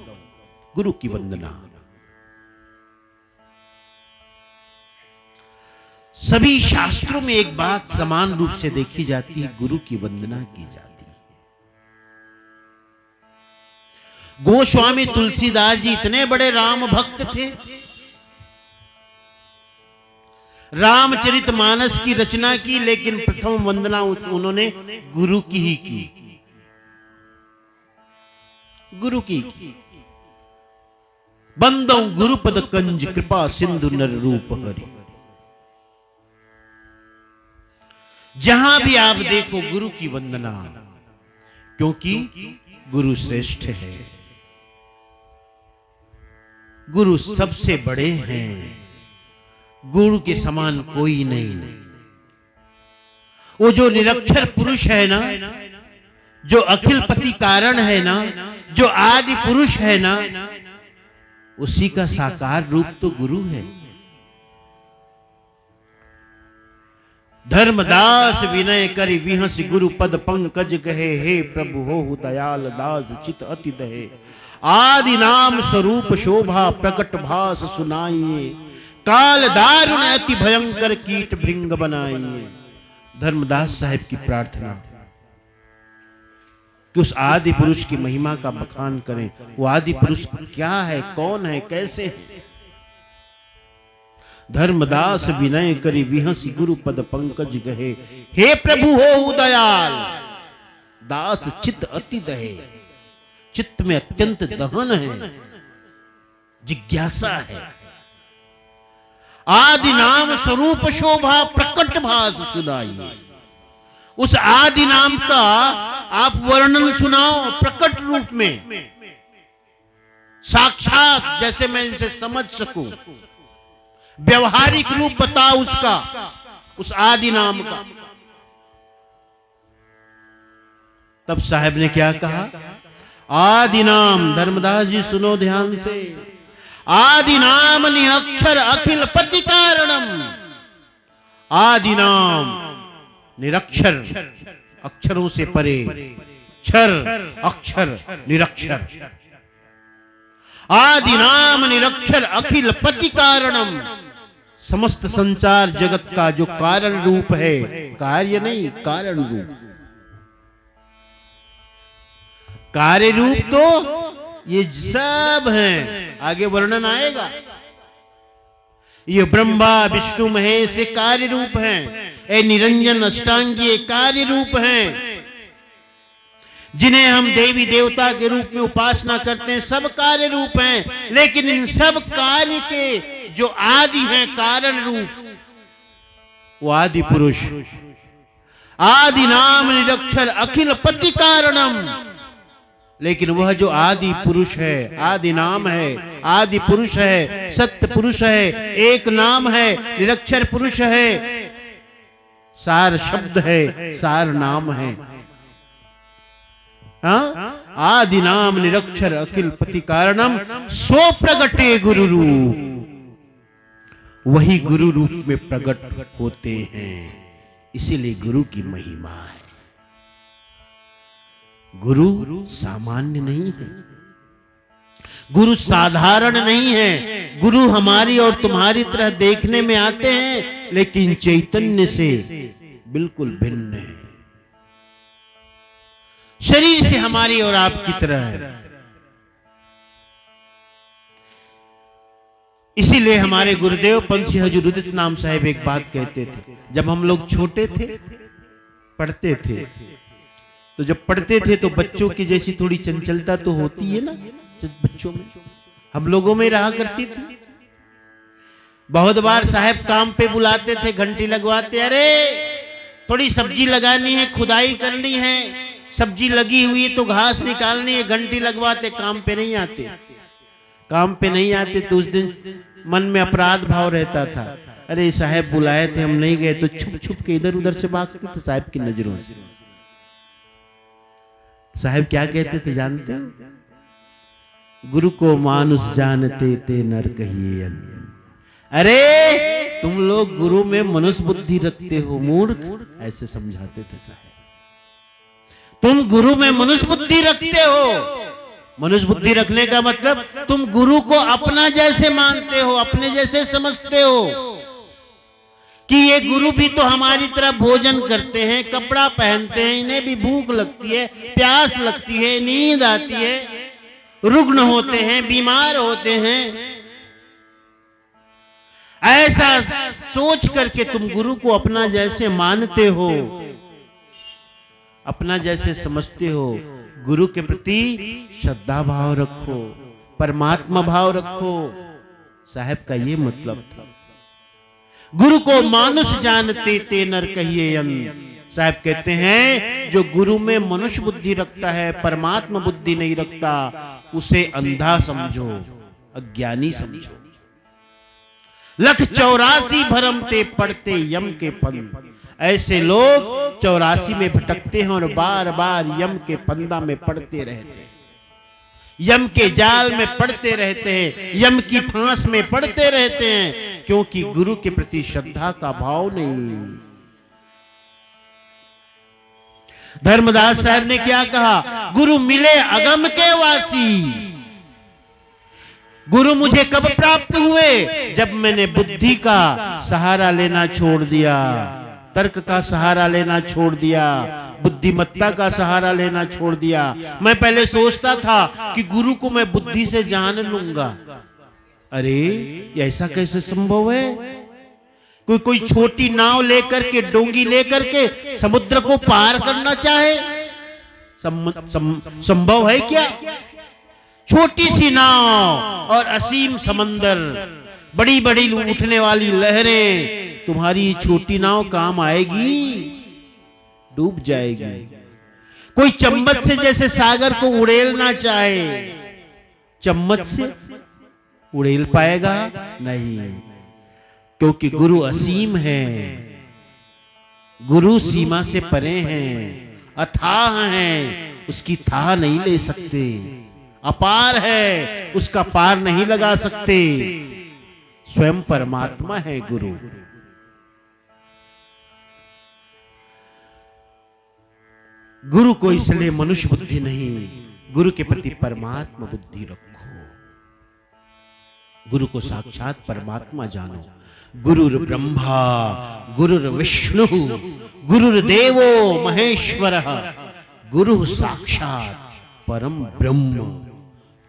गुरु की वंदना। सभी शास्त्रों में एक बात समान रूप से देखी जाती है, गुरु की वंदना की जाती है। गोस्वामी तुलसीदास जी इतने बड़े राम भक्त थे, रामचरितमानस की रचना की, लेकिन प्रथम वंदना उन्होंने गुरु की ही की, गुरु की। बंदौ गुरुपद कंज, कृपा सिंधु नर रूप हरि। जहां भी आप देखो गुरु की वंदना, क्योंकि गुरु श्रेष्ठ है, गुरु सबसे बड़े हैं, गुरु के समान कोई नहीं। वो जो निरक्षर पुरुष है ना, जो अखिल पति कारण है ना, जो आदि पुरुष है ना, उसी का साकार रूप तो गुरु है। धर्मदास विनय करि विहंस, गुरु पद पंकज कहे, हे प्रभु होहु दयाल दास चित अति दहे। आदि नाम स्वरूप शोभा, प्रकट भास सुनाइए, काल दारुण अति भयंकर कीट भृंग बनाइए। धर्मदास साहिब की प्रार्थना कि उस आदि पुरुष की महिमा का बखान करें। वो आदि पुरुष क्या है, कौन है, कैसे है? धर्मदास विनय करि विहंसि, गुरु पद पंकज गहे, हे प्रभु हो दयाल दास चित अति दहे। चित्त में अत्यंत दहन है, जिज्ञासा है। आदि नाम स्वरूप शोभा, प्रकट भास सुनाइए। उस आदि नाम का आप वर्णन सुनाओ प्रकट रूप में, साक्षात, जैसे मैं इनसे समझ सकूं। व्यवहारिक रूप बताओ उसका, उस आदि नाम का। तब साहब ने क्या कहा? आदि नाम, धर्मदास जी सुनो ध्यान से, आदि नाम निरक्षर अखिल पति कारणम। आदि नाम निरक्षर, अक्षरों से परे, क्षर अक्षर निरक्षर। आदि नाम निरक्षर अखिल पति कारणम, समस्त संसार जगत का जो कारण रूप है, कार्य नहीं, कारण रूप। कार्य रूप तो ये सब हैं, आगे वर्णन आएगा। ये ब्रह्मा विष्णु महेश ये कार्य रूप हैं, ए निरंजन अष्टांगी कार्य रूप हैं, जिन्हें हम देवी देवता के रूप में उपासना करते हैं, सब कार्य रूप हैं। लेकिन इन सब कार्य के जो आदि हैं, कारण रूप, वो आदि पुरुष, आदि नाम निरक्षर अखिल पति कारणम। लेकिन वह जो आदि पुरुष है, आदि नाम है, आदि पुरुष है, सत्य पुरुष है, एक नाम है, निरक्षर पुरुष है, सार शब्द है, सार नाम है। आदि नाम निरक्षर अखिल पति कारणम, सो प्रगटे गुरु रूप, वही गुरु रूप में प्रकट होते हैं। इसीलिए गुरु की महिमा है। गुरु सामान्य नहीं है, गुरु साधारण नहीं है। गुरु हमारी और तुम्हारी तरह देखने में आते हैं, लेकिन चैतन्य से बिल्कुल भिन्न है। शरीर से हमारी और आपकी तरह है। इसीलिए हमारे गुरुदेव पंत सिंह हजूर उदित नाम साहिब एक बात कहते थे। जब हम लोग छोटे थे, पढ़ते थे, तो जब पढ़ते थे तो बच्चों की जैसी थोड़ी चंचलता तो होती है ना बच्चों में, हम लोगों में रहा करती थी। बहुत बार साहब काम पे बुलाते थे, घंटी लगवाते, अरे थोड़ी सब्जी लगानी है, खुदाई करनी है, सब्जी लगी हुई है तो घास निकालनी है, घंटी लगवाते, काम पे नहीं आते। काम पे नहीं आते तो उस दिन मन में अपराध भाव रहता था, अरे साहब बुलाए थे हम नहीं गए, तो छुप छुप के इधर उधर से भागते थे साहब की नजरों से। साहब क्या कहते थे जानते हो? गुरु को मानुष जानते ते नर कहिए। अरे तुम लोग गुरु में मनुष्य बुद्धि रखते हो मूर्ख, ऐसे समझाते थे साहब। तुम गुरु में मनुष्य बुद्धि रखते हो। मनुष्य बुद्धि रखने का मतलब तुम गुरु को अपना जैसे मानते हो, अपने जैसे समझते हो कि ये गुरु भी तो हमारी तरह भोजन करते हैं, कपड़ा पहनते हैं, इन्हें भी भूख लगती है, प्यास लगती है, नींद आती है, रुग्ण होते हैं, बीमार होते हैं। ऐसा सोच करके तुम गुरु को अपना जैसे मानते हो, अपना जैसे समझते हो। गुरु के प्रति श्रद्धा भाव रखो, परमात्मा भाव रखो। साहब का ये मतलब था। गुरु को मानुष जानते ते नर कहिए अन। साहब कहते हैं जो गुरु में मनुष्य बुद्धि रखता है, परमात्मा बुद्धि नहीं रखता, उसे अंधा समझो, अज्ञानी समझो। लख 84 भरम ते पढ़ते यम के पंथ। ऐसे लोग 84 में भटकते हैं और बार बार यम के फंदा में पड़ते रहते हैं, यम के जाल में पड़ते रहते हैं, यम की फांस में पड़ते रहते हैं, क्योंकि गुरु के प्रति श्रद्धा का भाव नहीं। धर्मदास साहब ने क्या कहा? गुरु मिले अगम के वासी। गुरु मुझे कब प्राप्त हुए? जब मैंने बुद्धि का सहारा लेना छोड़ दिया, तर्क का सहारा लेना छोड़ दिया, बुद्धिमत्ता का सहारा लेना छोड़ दिया। मैं पहले सोचता था कि गुरु को मैं बुद्धि से जान लूंगा। अरे ऐसा कैसे संभव है? कोई छोटी नाव लेकर के, डोंगी लेकर के समुद्र को पार करना चाहे, संभव है क्या? छोटी सी नाव और असीम समंदर, बड़ी बड़ी उठने वाली लहरें, तुम्हारी छोटी नाव काम आएगी? डूब जाएगी। कोई चम्मच से जैसे सागर को उड़ेलना चाहे, चम्मच से उड़ेल पाएगा नहीं, क्योंकि गुरु असीम है, गुरु सीमा से परे हैं, अथाह हैं, उसकी थाह नहीं ले सकते, अपार है, उसका पार नहीं लगा सकते। स्वयं परमात्मा है गुरु। गुरु को इसलिए मनुष्य बुद्धि नहीं, गुरु के प्रति परमात्मा बुद्धि रखो। गुरु को साक्षात परमात्मा जानो। गुरुर ब्रह्मा गुरुर विष्णु गुरुर्देवो महेश्वरः गुरु साक्षात परम ब्रह्म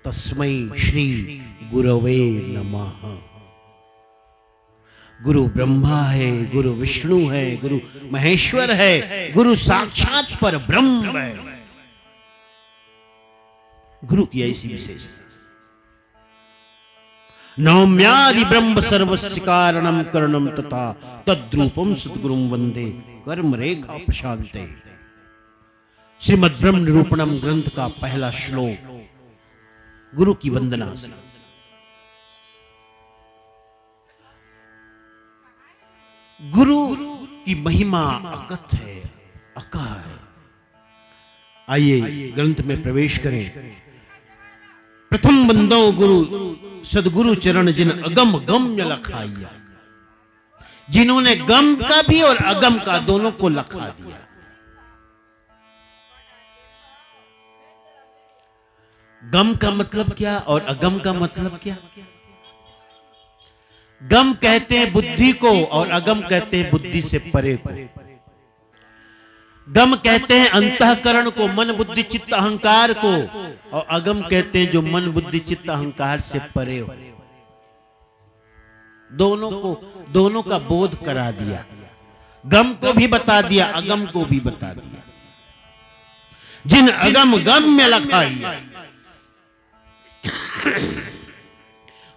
तस्मै श्री गुरवे नमः। गुरु ब्रह्मा है, गुरु विष्णु है, गुरु महेश्वर है, गुरु साक्षात पर ब्रह्म है। गुरु की ऐसी विशेषता। नौम्यादि ब्रह्म सर्वस्य कारणम करणम तथा तद्रूपम सद्गुरुम वंदे कर्म रेखा प्रशांते। श्रीमद् ब्रह्म निरूपणम ग्रंथ का पहला श्लोक गुरु की वंदना से। गुरु की महिमा अकथ है, अका है। आइए ग्रंथ में प्रवेश करें। प्रथम बंदो गुरु सदगुरु चरण जिन अगम गम्य लखाइया, जिन्होंने गम का भी और अगम का दोनों को लखा दिया। गम का मतलब क्या और अगम का मतलब क्या? गम कहते हैं बुद्धि को और अगम कहते हैं बुद्धि से परे को। गम कहते हैं अंतःकरण को, मन बुद्धि चित्त अहंकार को, और अगम कहते हैं जो मन बुद्धि चित्त अहंकार से परे हो। दोनों का बोध करा दिया। गम को भी बता दिया, अगम को भी बता दिया। जिन अगम गम में लखाई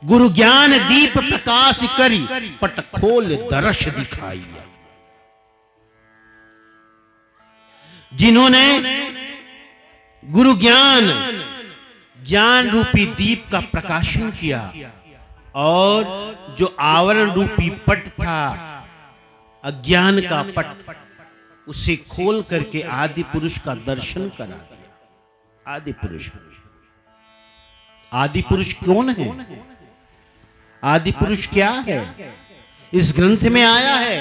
गुरु ज्ञान दीप प्रकाश करी पट खोल दर्श दिखाई। जिन्होंने गुरु ज्ञान रूपी दीप का प्रकाशन किया और जो आवरण रूपी पट था अज्ञान का पट, उसे खोल करके आदि पुरुष का दर्शन करा दिया। आदि पुरुष, आदि पुरुष कौन है? आदि पुरुष क्या है? इस ग्रंथ में आया है।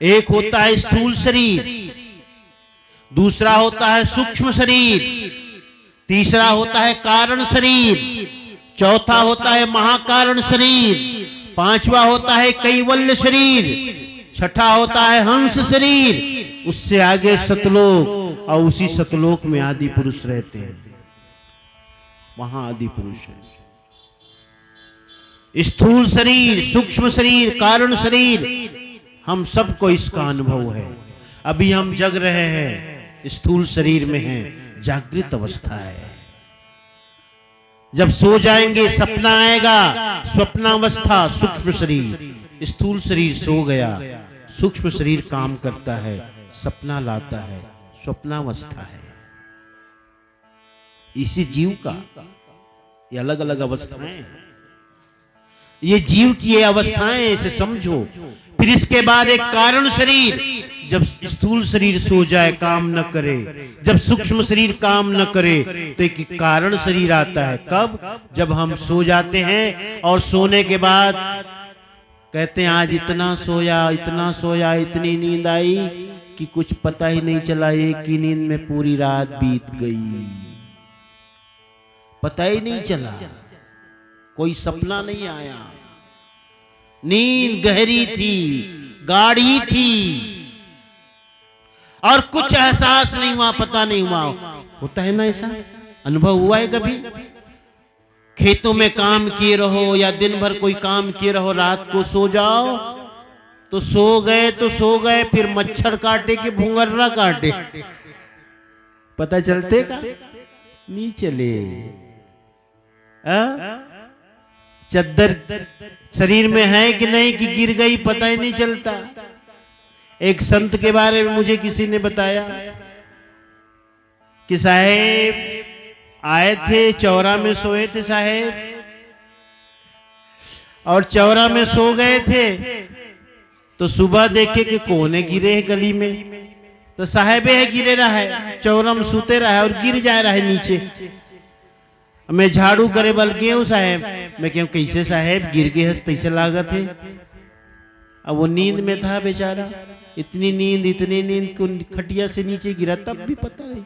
एक होता है स्थूल शरीर, दूसरा होता है सूक्ष्म शरीर, तीसरा होता है कारण शरीर, चौथा होता है महाकारण शरीर, पांचवा होता है कैवल्य शरीर, छठा होता है हंस शरीर, उससे आगे सतलोक, और उसी सतलोक में आदि पुरुष रहते हैं। वहां आदि पुरुष है। स्थूल शरीर, सूक्ष्म शरीर, कारण शरीर, हम सबको इसका अनुभव है। अभी हम जग रहे हैं, स्थूल शरीर में हैं, जागृत अवस्था है। जब सो जाएंगे सपना आएगा, स्वप्नावस्था सूक्ष्म शरीर। स्थूल शरीर सो गया, सूक्ष्म शरीर काम करता है, सपना लाता है, स्वप्नावस्था है। इसी जीव का ये अलग अलग अवस्थाएं हैं। ये जीव की ये अवस्थाएं, इसे समझो। फिर इसके बाद एक कारण शरीर, जब स्थूल शरीर सो जाए, काम न करे, जब सूक्ष्म शरीर काम न करे, तो एक कारण शरीर आता है। कब? जब हम सो जाते हैं और सोने के बाद कहते हैं आज इतना सोया, इतना सोया, इतनी नींद आई कि कुछ पता ही नहीं चला, एक ही नींद में पूरी रात बीत गई, पता ही नहीं चला, कोई सपना नहीं आया, नींद गहरी थी, गाढ़ी थी, और कुछ एहसास नहीं हुआ, पता नहीं हुआ। होता है ना ऐसा? अनुभव हुआ है कभी? खेतों में काम किए रहो या दिन भर कोई काम किए रहो, रात को सो जाओ तो सो गए, फिर मच्छर काटे कि भूंगर्रा काटे, पता चलते का नहीं चले। चद्दर शरीर में है कि नहीं कि गिर गई, पता ही नहीं चलता। एक संत के बारे में मुझे किसी ने बताया कि साहेब आए थे, चौरा में सोए थे साहेब, और चौरा में सो गए थे तो सुबह देखे कि कोने गिरे है गली में, तो साहेब है गिरे रहा है, चौरा में सूते रहा है और गिर जा रहा है नीचे। मैं झाड़ू करे बल क्यों साहेब, मैं क्यों कैसे साहेब गिर गए हस तैसे लागत है। अब वो नींद में था बेचारा, इतनी नींद को खटिया से नीचे गिरा तब भी पता नहीं।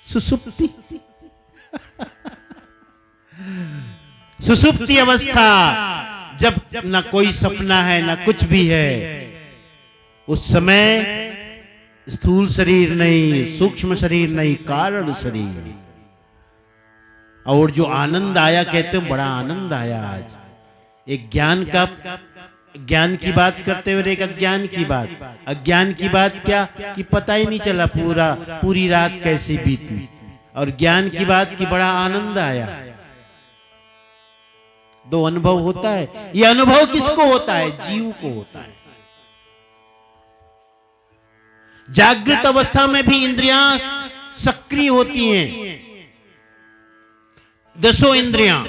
सुसुप्ति सुसुप्ति अवस्था, जब ना कोई सपना है ना कुछ भी है, उस समय स्थूल शरीर नहीं, सूक्ष्म शरीर नहीं, कारण शरीर। और जो आनंद आया, कहते हैं बड़ा आनंद आया आज। एक ज्ञान की बात करते हुए एक अज्ञान की बात। अज्ञान की बात क्या कि पता ही नहीं चला पूरी रात कैसे बीती, और ज्ञान की बात की बड़ा आनंद आया। दो अनुभव होता है। ये अनुभव किसको होता है? जीव को होता है। जागृत अवस्था में भी इंद्रियां सक्रिय होती हैं, 10 इंद्रियां,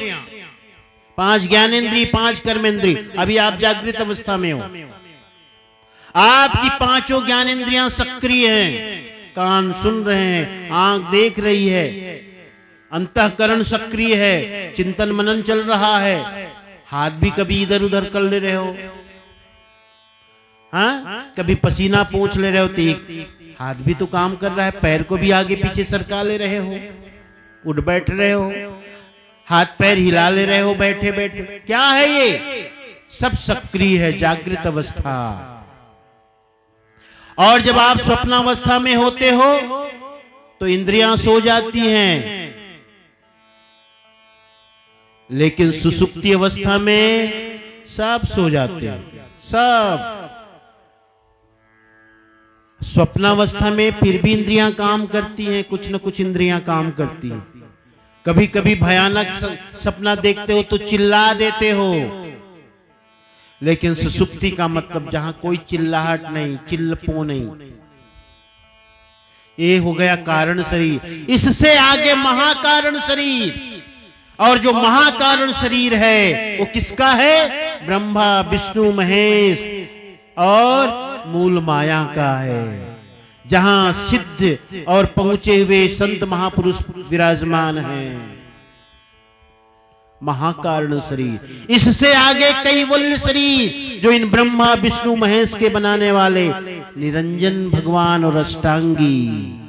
5 ज्ञानेंद्रिय, 5 कर्मेंद्रिय। अभी आप जागृत अवस्था में हो, आपकी 5 ज्ञानेंद्रियां सक्रिय हैं, कान सुन रहे हैं, आंख देख रही है, अंतःकरण सक्रिय है, चिंतन मनन चल रहा है, हाथ भी कभी इधर उधर कर ले रहे हो, हाँ, कभी पसीना पोंछ ले रहे हो तो एक हाथ भी तो काम कर रहा है, पैर को भी आगे पीछे सरका ले रहे हो, उठ बैठ रहे हो, हाथ पैर हिला ले रहे हो बैठे बैठे। क्या है ये? सब सक्रिय है, जागृत अवस्था। और जब आप स्वप्नावस्था में होते हो तो इंद्रियां सो जाती हैं, लेकिन सुसुप्ति अवस्था में सब सो जाते हैं, सब। स्वप्नावस्था में फिर भी इंद्रियां काम करती हैं, कुछ न कुछ इंद्रियां काम करती हैं। कभी कभी भयानक सपना देखते हो तो चिल्ला देते हो, लेकिन सुसुप्ति का मतलब जहां कोई चिल्लाहट नहीं, चिल्लपो नहीं, ये हो गया कारण शरीर। इससे आगे महाकारण शरीर, और जो महाकारण शरीर है वो किसका है? ब्रह्मा विष्णु महेश और मूल माया का है, जहां सिद्ध और पहुंचे हुए संत महापुरुष विराजमान हैं। महाकारण शरीर। इससे आगे कैवल्य शरीर, जो इन ब्रह्मा विष्णु महेश के बनाने वाले निरंजन भगवान और अष्टांगी।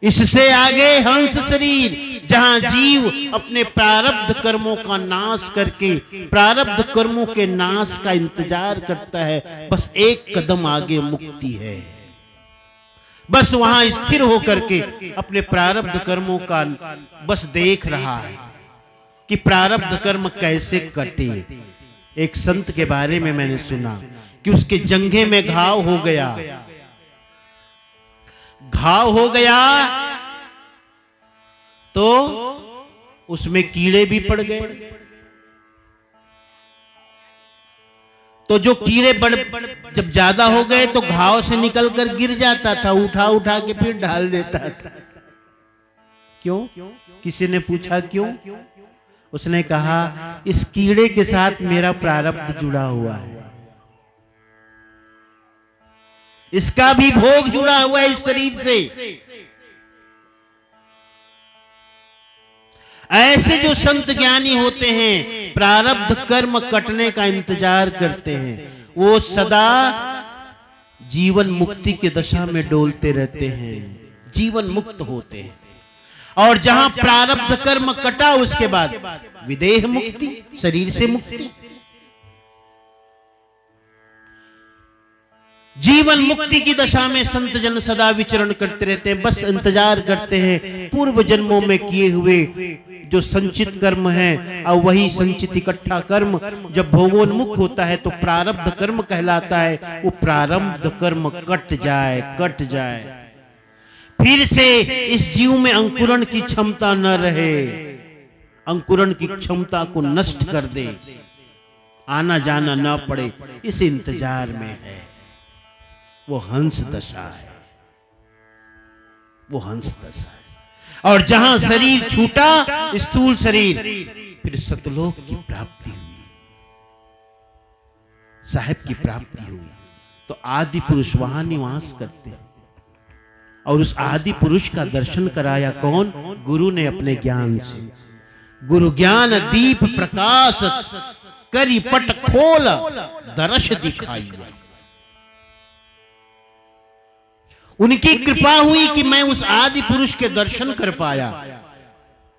इससे आगे हंस शरीर, जहां जीव अपने प्रारब्ध कर्मों का नाश करके प्रारब्ध कर्मों के नाश का इंतजार करता है। बस एक कदम आगे मुक्ति है, बस वहां स्थिर होकर के अपने प्रारब्ध कर्मों का बस देख रहा है कि प्रारब्ध कर्म कैसे कटे। एक संत के बारे में मैंने सुना कि उसके जंघे में घाव हो गया, तो उसमें कीड़े भी पड़ गए। तो जो कीड़े जब ज्यादा हो गए तो घाव से निकलकर गिर जाता था, उठा उठा के फिर डाल देता था। क्यों? किसी ने पूछा क्यों? उसने कहा इस कीड़े के साथ मेरा प्रारब्ध जुड़ा हुआ है, इसका भी भोग जुड़ा हुआ है इस शरीर से। ऐसे जो संत ज्ञानी होते हैं, प्रारब्ध कर्म कटने का इंतजार करते हैं, वो सदा जीवन मुक्ति के दशा में डोलते रहते हैं, जीवन मुक्त होते हैं। और जहां प्रारब्ध कर्म कटा उसके बाद विदेह मुक्ति, शरीर से मुक्ति। जीवन मुक्ति की दशा में संत जन सदा विचरण करते रहते हैं, बस इंतजार करते हैं पूर्व जन्मों में किए हुए जो संचित कर्म है, और वही संचित इकट्ठा कर्म जब भोगोन्मुख होता है तो प्रारब्ध कर्म कहलाता है। वो प्रारब्ध कर्म कट जाए, फिर से इस जीव में अंकुरण की क्षमता न रहे, अंकुरण की क्षमता को नष्ट कर दे, आना जाना न पड़े, इस इंतजार में है। वो हंस दशा है, वो हंस दशा है। और जहां शरीर छूटा, स्थूल शरीर, फिर सतलोक की प्राप्ति हुई, साहेब की प्राप्ति हुई। तो आदि पुरुष वहां निवास करते हैं। और उस आदि पुरुष का दर्शन कराया कौन? गुरु ने अपने ज्ञान से। गुरु ज्ञान दीप प्रकाश करी पट खोल दर्श दिखाइया। उनकी कृपा हुई कि मैं उस आदि पुरुष के दर्शन कर पाया।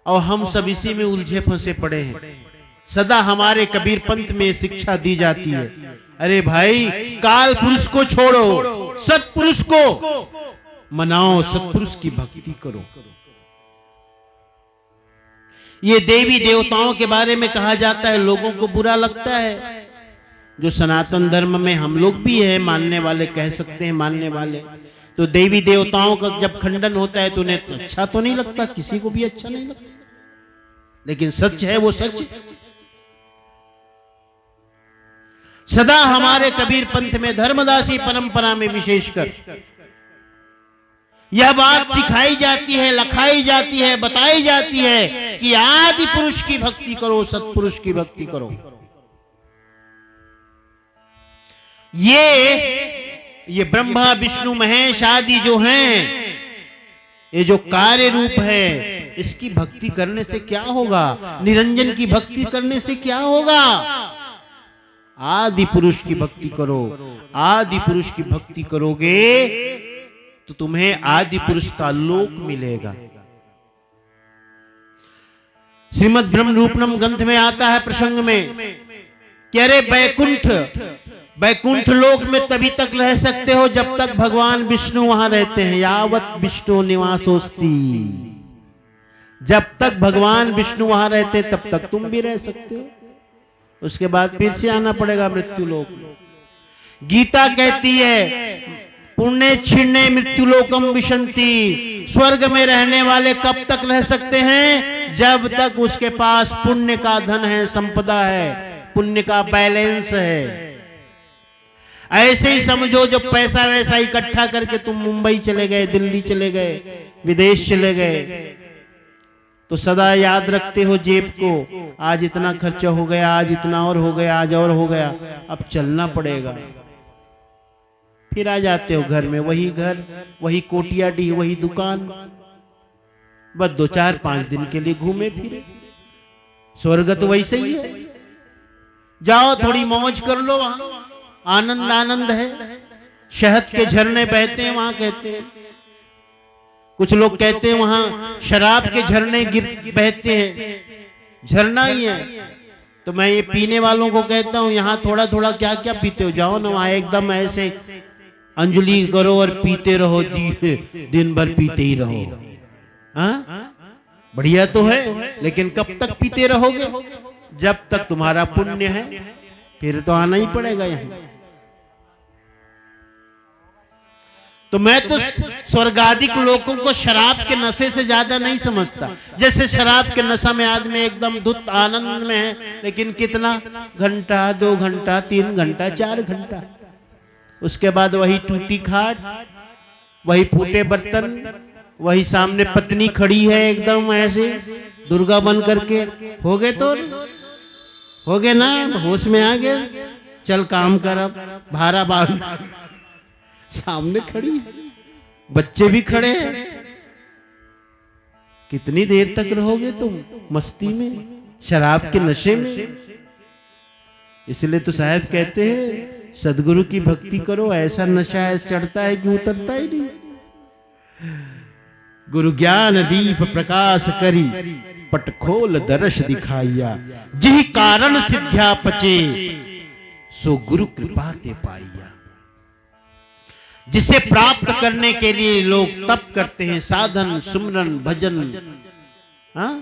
और हम सब इसी में उलझे फंसे पड़े हैं। सदा हमारे कबीर पंथ में शिक्षा दी जाती है, अरे भाई काल पुरुष को छोड़ो, सत्पुरुष को मनाओ, सत्पुरुष की भक्ति करो। ये देवी देवताओं के बारे में कहा जाता है, लोगों को बुरा लगता है। जो सनातन धर्म में हम लोग भी हैं मानने वाले, कह सकते हैं मानने वाले, तो देवी देवताओं का जब खंडन होता है तो उन्हें अच्छा तो नहीं लगता, किसी को भी अच्छा नहीं लगता। लेकिन सच है, वो सच। सदा हमारे कबीर पंथ में, धर्मदासी परंपरा में विशेषकर यह बात सिखाई जाती है, लखाई जाती है, बताई जाती है कि आदि पुरुष की भक्ति करो, सत्पुरुष की भक्ति करो। ये ब्रह्मा विष्णु महेश आदि जो हैं, ये जो कार्य रूप है, इसकी भक्ति करने से क्या होगा? निरंजन की भक्ति करने से क्या होगा? आदि पुरुष की भक्ति करो। आदि पुरुष की भक्ति करोगे तो तुम्हें आदि पुरुष का लोक मिलेगा। श्रीमद् ब्रह्म रूपनम ग्रंथ में आता है प्रसंग में कि अरे वैकुंठ लोक में तभी तक रह सकते हो जब तक भगवान विष्णु वहां रहते हैं। यावत विष्णु निवासोस्ति, जब तक भगवान विष्णु वहां रहते तब तक तुम भी रह सकते हो। उसके बाद फिर से आना पड़ेगा मृत्यु लोक। गीता कहती है पुण्य छिन्ने मृत्यु लोकम विशंति, स्वर्ग में रहने वाले कब तक रह सकते हैं? जब तक उसके पास पुण्य का धन है, संपदा है, पुण्य का बैलेंस है। ऐसे ही समझो, जब पैसा वैसा इकट्ठा करके तुम मुंबई चले गए, दिल्ली चले गए, विदेश चले गए, तो सदा याद रखते हो जेब को, आज इतना खर्चा हो गया, आज इतना और हो गया, आज और हो गया, अब चलना पड़ेगा। फिर आ जाते हो घर में, वही घर, वही कोटियाडी, वही दुकान, बस 2-4-5 दिन के लिए घूमे फिरे। स्वर्ग तो वैसे ही है, जाओ थोड़ी मौज कर लो, वहां आनंद आनंद है। शहद के झरने बहते हैं वहां, कहते हैं। कुछ लोग कहते हैं वहां शराब के झरने बहते हैं, झरना ही है। तो मैं ये पीने वालों को कहता हूं, यहाँ थोड़ा थोड़ा क्या क्या पीते हो, जाओ ना वहां एकदम ऐसे अंजलि करो और पीते रहो, दिन भर पीते ही रहो। हाँ, बढ़िया तो है, लेकिन कब तक पीते रहोगे? जब तक तुम्हारा पुण्य है, फिर तो आना ही पड़ेगा यहाँ। तो मैं तो स्वर्गादिक लोगों को शराब के नशे से ज्यादा नहीं समझता। जैसे शराब के नशा में आदमी एकदम धुत आनंद में है, लेकिन कितना घंटा, 2 घंटा, 3 घंटा, 4 घंटा, उसके बाद वही टूटी खाट, वही फूटे बर्तन, वही सामने पत्नी खड़ी है एकदम ऐसे दुर्गा बन करके। हो गए तो हो गए ना, होश में आ गए, चल काम कर, अब भारा बांध, सामने खड़ी, बच्चे भी खड़े हैं। कितनी देर तक रहोगे तुम मस्ती में, शराब के नशे में? इसलिए तो साहब कहते हैं सदगुरु की भक्ति करो, ऐसा नशा ऐसा चढ़ता है कि उतरता ही नहीं। गुरु ज्ञान दीप प्रकाश करी पट खोल दर्श दिखाइया, जिहि कारण सिद्ध्या पचे सो गुरु कृपा ते पाइया। जिसे प्राप्त करने के लिए लोग तप करते हैं, साधन, सुमरन, भजन, हाँ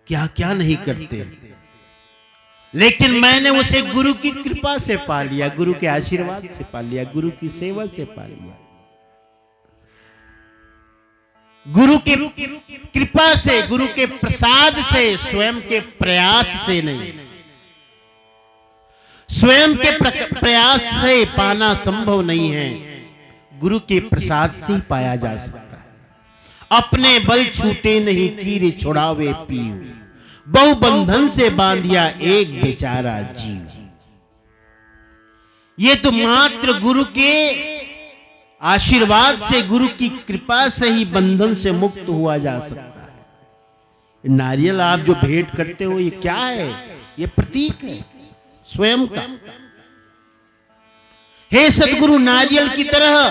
क्या क्या नहीं करते, लेकिन मैंने उसे गुरु की कृपा से पा लिया, गुरु के आशीर्वाद से पा लिया, गुरु की सेवा से पा लिया। गुरु के कृपा से, गुरु के प्रसाद से, स्वयं के प्रयास से नहीं। स्वयं के प्रयास से पाना संभव नहीं है, गुरु के प्रसाद से ही पाया जा सकता है। अपने बल छूटे नहीं कीरे छुड़ावे पीऊ, बहु बंधन से बांधिया एक बेचारा जीव। ये तो मात्र गुरु के आशीर्वाद से, गुरु की कृपा से ही बंधन से मुक्त हुआ जा सकता है। नारियल आप जो भेंट करते हो, ये क्या है? ये प्रतीक है स्वयं का। हे सद्गुरु, नारियल की तरह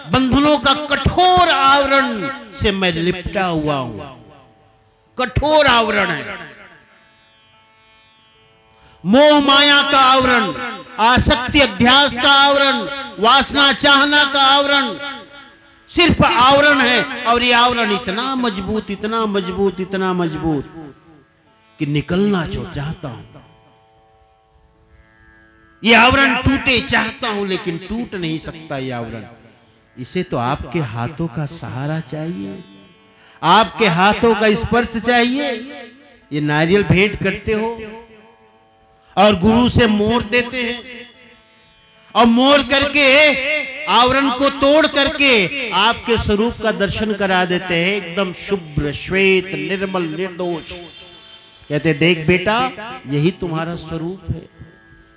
बंधनों का कठोर आवरण से मैं लिपटा हुआ हूं। कठोर आवरण है, मोह माया का आवरण, आसक्ति अध्यास का आवरण, वासना चाहना का आवरण, सिर्फ आवरण है। और ये आवरण इतना मजबूत, इतना मजबूत, इतना मजबूत कि निकलना जो चाहता हूं, ये आवरण टूटे चाहता हूं, लेकिन टूट नहीं सकता ये आवरण। इसे तो आपके हाथों का सहारा चाहिए, आपके हाथों का स्पर्श चाहिए। ये नारियल भेंट करते हो और गुरु से मोड़ देते हैं, और मोड़ करके आवरण को तोड़ करके आपके स्वरूप का दर्शन करा देते हैं, एकदम शुभ्र श्वेत निर्मल निर्दोष। कहते देख बेटा, यही तुम्हारा स्वरूप है,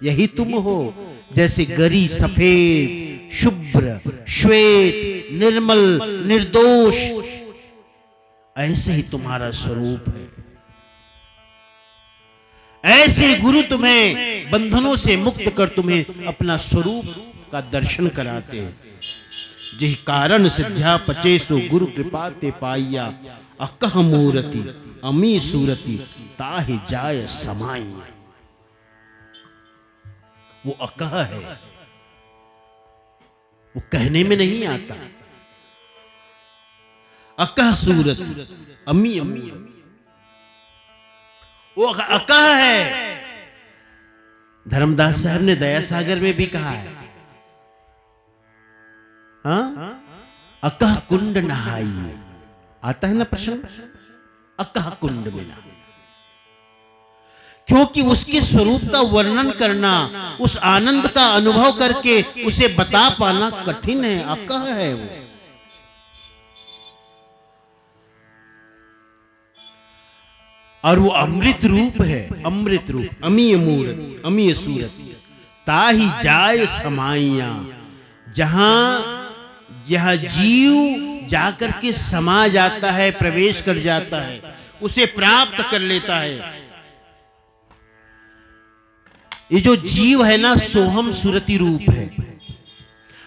यही तुम हो। जैसे गरी सफेद शुभ्र श्वेत निर्मल निर्दोष, ऐसे ही तुम्हारा स्वरूप है। ऐसे गुरु तुम्हें बंधनों से मुक्त कर तुम्हें अपना स्वरूप का दर्शन कराते हैं। जिह कारण सिद्ध्या पचेसो गुरु कृपा ते पाइया, अकह मूरति अमी सूरति ताहि जाय समाई। वो अकह है, वो कहने में नहीं आता। अकह सूरति अमी अमी, वो अकह है। धर्मदास साहब ने दया सागर में भी कहा है, हाँ, अकह कुंड नहाइए। आता है ना प्रश्न, अकह कुंड में नहाइए, क्योंकि उसके स्वरूप का वर्णन करना, उस आनंद का अनुभव करके उसे बता पाना कठिन है। अकह है वो। और वो अमृत रूप है, अमृत रूप। अमीय मूरत अमीय सूरत ताहि जाय समाइया, जहां यह जीव जाकर के समा जाता है, प्रवेश कर जाता है, उसे प्राप्त कर लेता है। ये जो जीव है ना, सोहम सुरति रूप है,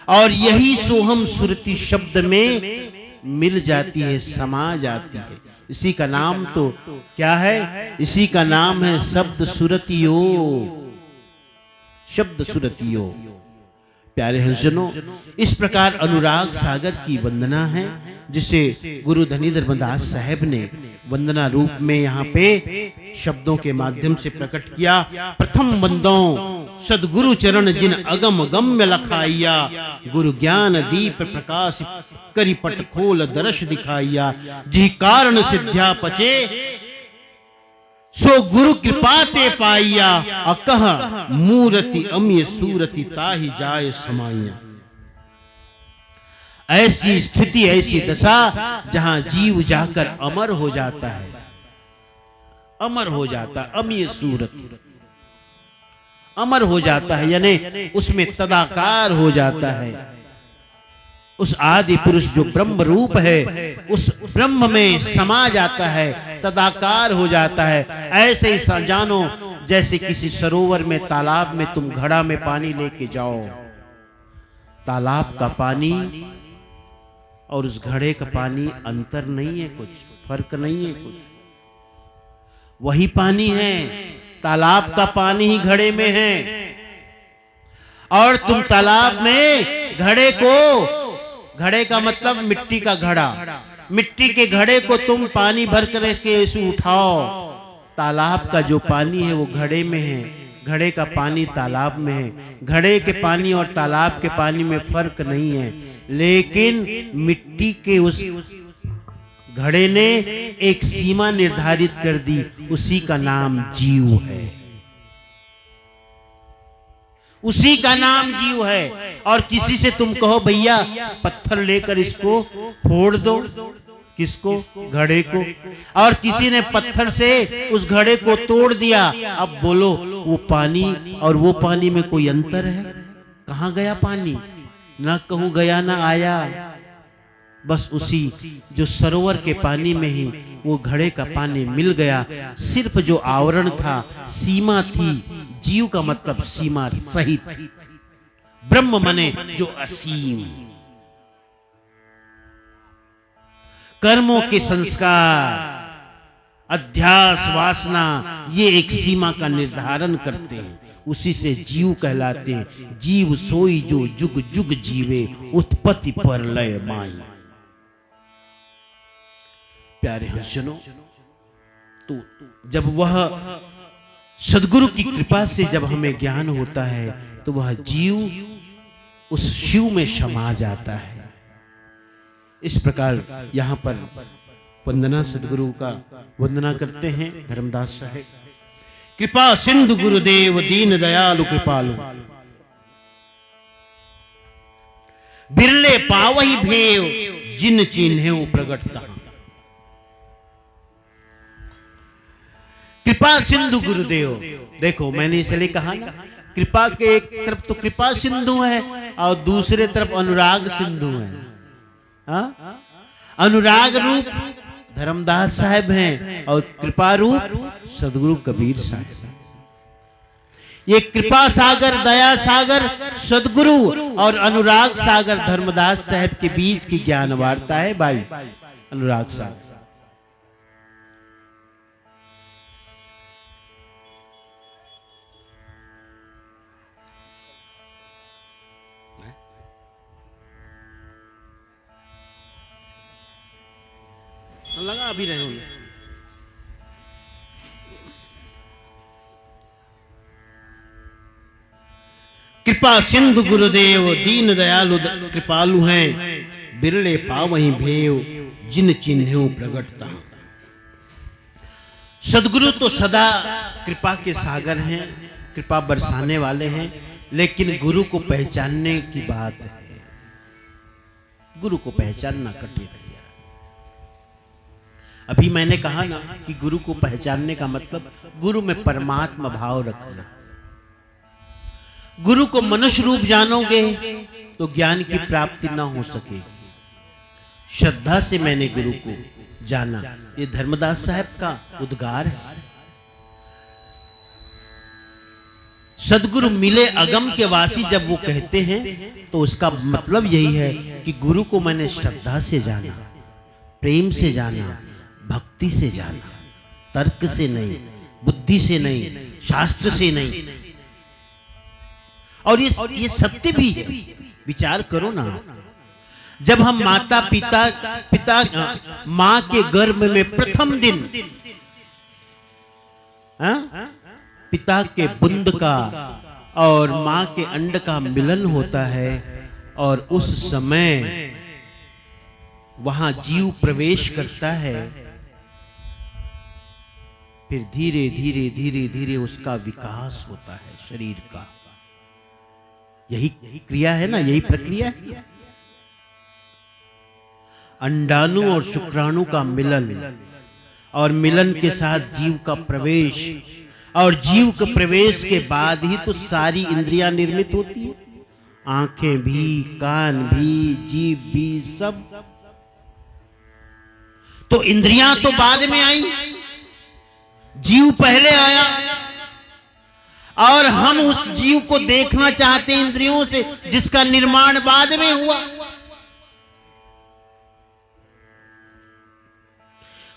और यही सोहम सुरति शब्द में मिल जाती है, समा जाती है। इसी का नाम तो क्या है? इसी का नाम है शब्द सुरतियो, शब्द सुरतियो। प्यारे हंसजनों, इस प्रकार अनुराग सागर की वंदना है, जिसे गुरु धनी धर्मदास साहब ने वंदना रूप में यहाँ पे शब्दों के माध्यम से प्रकट किया। प्रथम वंदो सदगुरु चरण जिन अगम गम्य लखाइया, गुरु ज्ञान दीप प्रकाश करी पट खोल दर्श दिखाइया, जी कारण सिद्ध्या पचे सो गुरु कृपा ते पाइया, अकह मूरति अम्य सूरति ताहि जाय समाइया। ऐसी स्थिति, ऐसी दशा जहां जीव जाकर अमर हो जाता है, अमर हो जाता, अम्य सूरति अमर हो जाता है, यानी उसमें तदाकार हो जाता है। उस आदि पुरुष जो ब्रह्म रूप है, उस ब्रह्म में समा जाता है, तदाकार हो जाता है। ऐसे ही जानो, जैसे किसी सरोवर में, तालाब में तुम घड़ा में पानी लेके जाओ, तालाब का पानी और उस घड़े का पानी अंतर नहीं है, कुछ फर्क नहीं है, कुछ वही पानी है। तालाब का पानी ही घड़े में है, और तुम तालाब में घड़े का मतलब मिट्टी का घड़ा, मिट्टी के घड़े को तुम पानी भर कर के इसे उठाओ, तालाब का जो पानी है वो घड़े में है, घड़े का पानी तालाब में है। घड़े के पानी और तालाब के पानी में फर्क नहीं है, लेकिन मिट्टी के उस घड़े ने एक सीमा निर्धारित कर दी, उसी का नाम जीव है। उसी का नाम जीव है। और किसी से तुम कहो भैया पत्थर लेकर इसको फोड़ दो, किसको? घड़े को। और किसी ने पत्थर से उस घड़े को तोड़ दिया, अब बोलो वो पानी और वो पानी में कोई अंतर है? कहां गया पानी? ना कहूं गया ना आया। बस उसी जो सरोवर के पानी में ही वो घड़े का पानी मिल गया। सिर्फ जो आवरण था, सीमा थी, जीव का मतलब सीमा सहित, ब्रह्म मने जो असीम। कर्मों के संस्कार, अध्यास, वासना, ये एक सीमा का निर्धारण करते हैं, उसी से जीव कहलाते हैं। जीव सोई जो जुग जुग जीवे, उत्पत्ति पर लय माई। प्यारे हंसजनों, तो जब वह सदगुरु की कृपा से जब हमें ज्ञान होता है तो वह जीव उस शिव में समा जाता है। इस प्रकार यहां पर वंदना सदगुरु का वंदना करते हैं धर्मदास साहेब। कृपा सिंधु गुरुदेव दीन दयालु कृपालु, बिरले पावही भेव जिन चिन्हेउ प्रगटता। कृपा सिंधु गुरुदेव, देखो मैंने इसलिए कहा ना, कृपा के एक तरफ तो कृपा सिंधु है और दूसरे तरफ अनुराग सिंधु है। हाँ? अनुराग रूप धर्मदास साहब हैं और कृपा रूप सदगुरु कबीर साहब हैं। ये कृपा सागर, दया सागर सदगुरु और अनुराग सागर धर्मदास साहब के बीच की ज्ञान वार्ता है भाई। अनुराग सागर लगा अभी रहे होंगे। कृपा सिंधु गुरुदेव दीन दयालु कृपालु हैं, बिरले पावहीं भेव जिन चिन्हेउ प्रगटता। सदगुरु तो सदा कृपा के सागर हैं, कृपा बरसाने वाले हैं, लेकिन गुरु को पहचानने की बात है। गुरु को पहचानना कठिन है। अभी मैंने कहा ना कि गुरु को पहचानने का मतलब गुरु में परमात्मा भाव रखना। गुरु को मनुष्य रूप जानोगे तो ज्ञान की प्राप्ति ना हो सकेगी। श्रद्धा से मैंने गुरु को जाना, ये धर्मदास साहब का उद्गार है। सदगुरु मिले अगम के वासी जब वो कहते हैं तो उसका मतलब यही है कि गुरु को मैंने श्रद्धा से जाना, प्रेम से जाना, भक्ति से जाना, तर्क से नहीं, बुद्धि से नहीं, शास्त्र से नहीं। और ये सत्य भी है। विचार करो ना, जब हम माता पिता मां के गर्भ में प्रथम दिन पिता के बुंद का और मां के अंड का मिलन होता है, और उस समय वहां जीव प्रवेश करता है, फिर धीरे धीरे धीरे धीरे उसका विकास होता है शरीर का। यही क्रिया है ना, यही प्रक्रिया है। अंडाणु और शुक्राणु का मिलन, और मिलन के साथ जीव का प्रवेश, और जीव के प्रवेश के बाद ही तो सारी इंद्रियां निर्मित होती है। आंखें भी, कान भी, जीभ भी, सब। तो इंद्रियां तो बाद में आई, जीव पहले आया, और हम उस जीव को देखना चाहते हैं इंद्रियों से, जिसका निर्माण बाद में हुआ।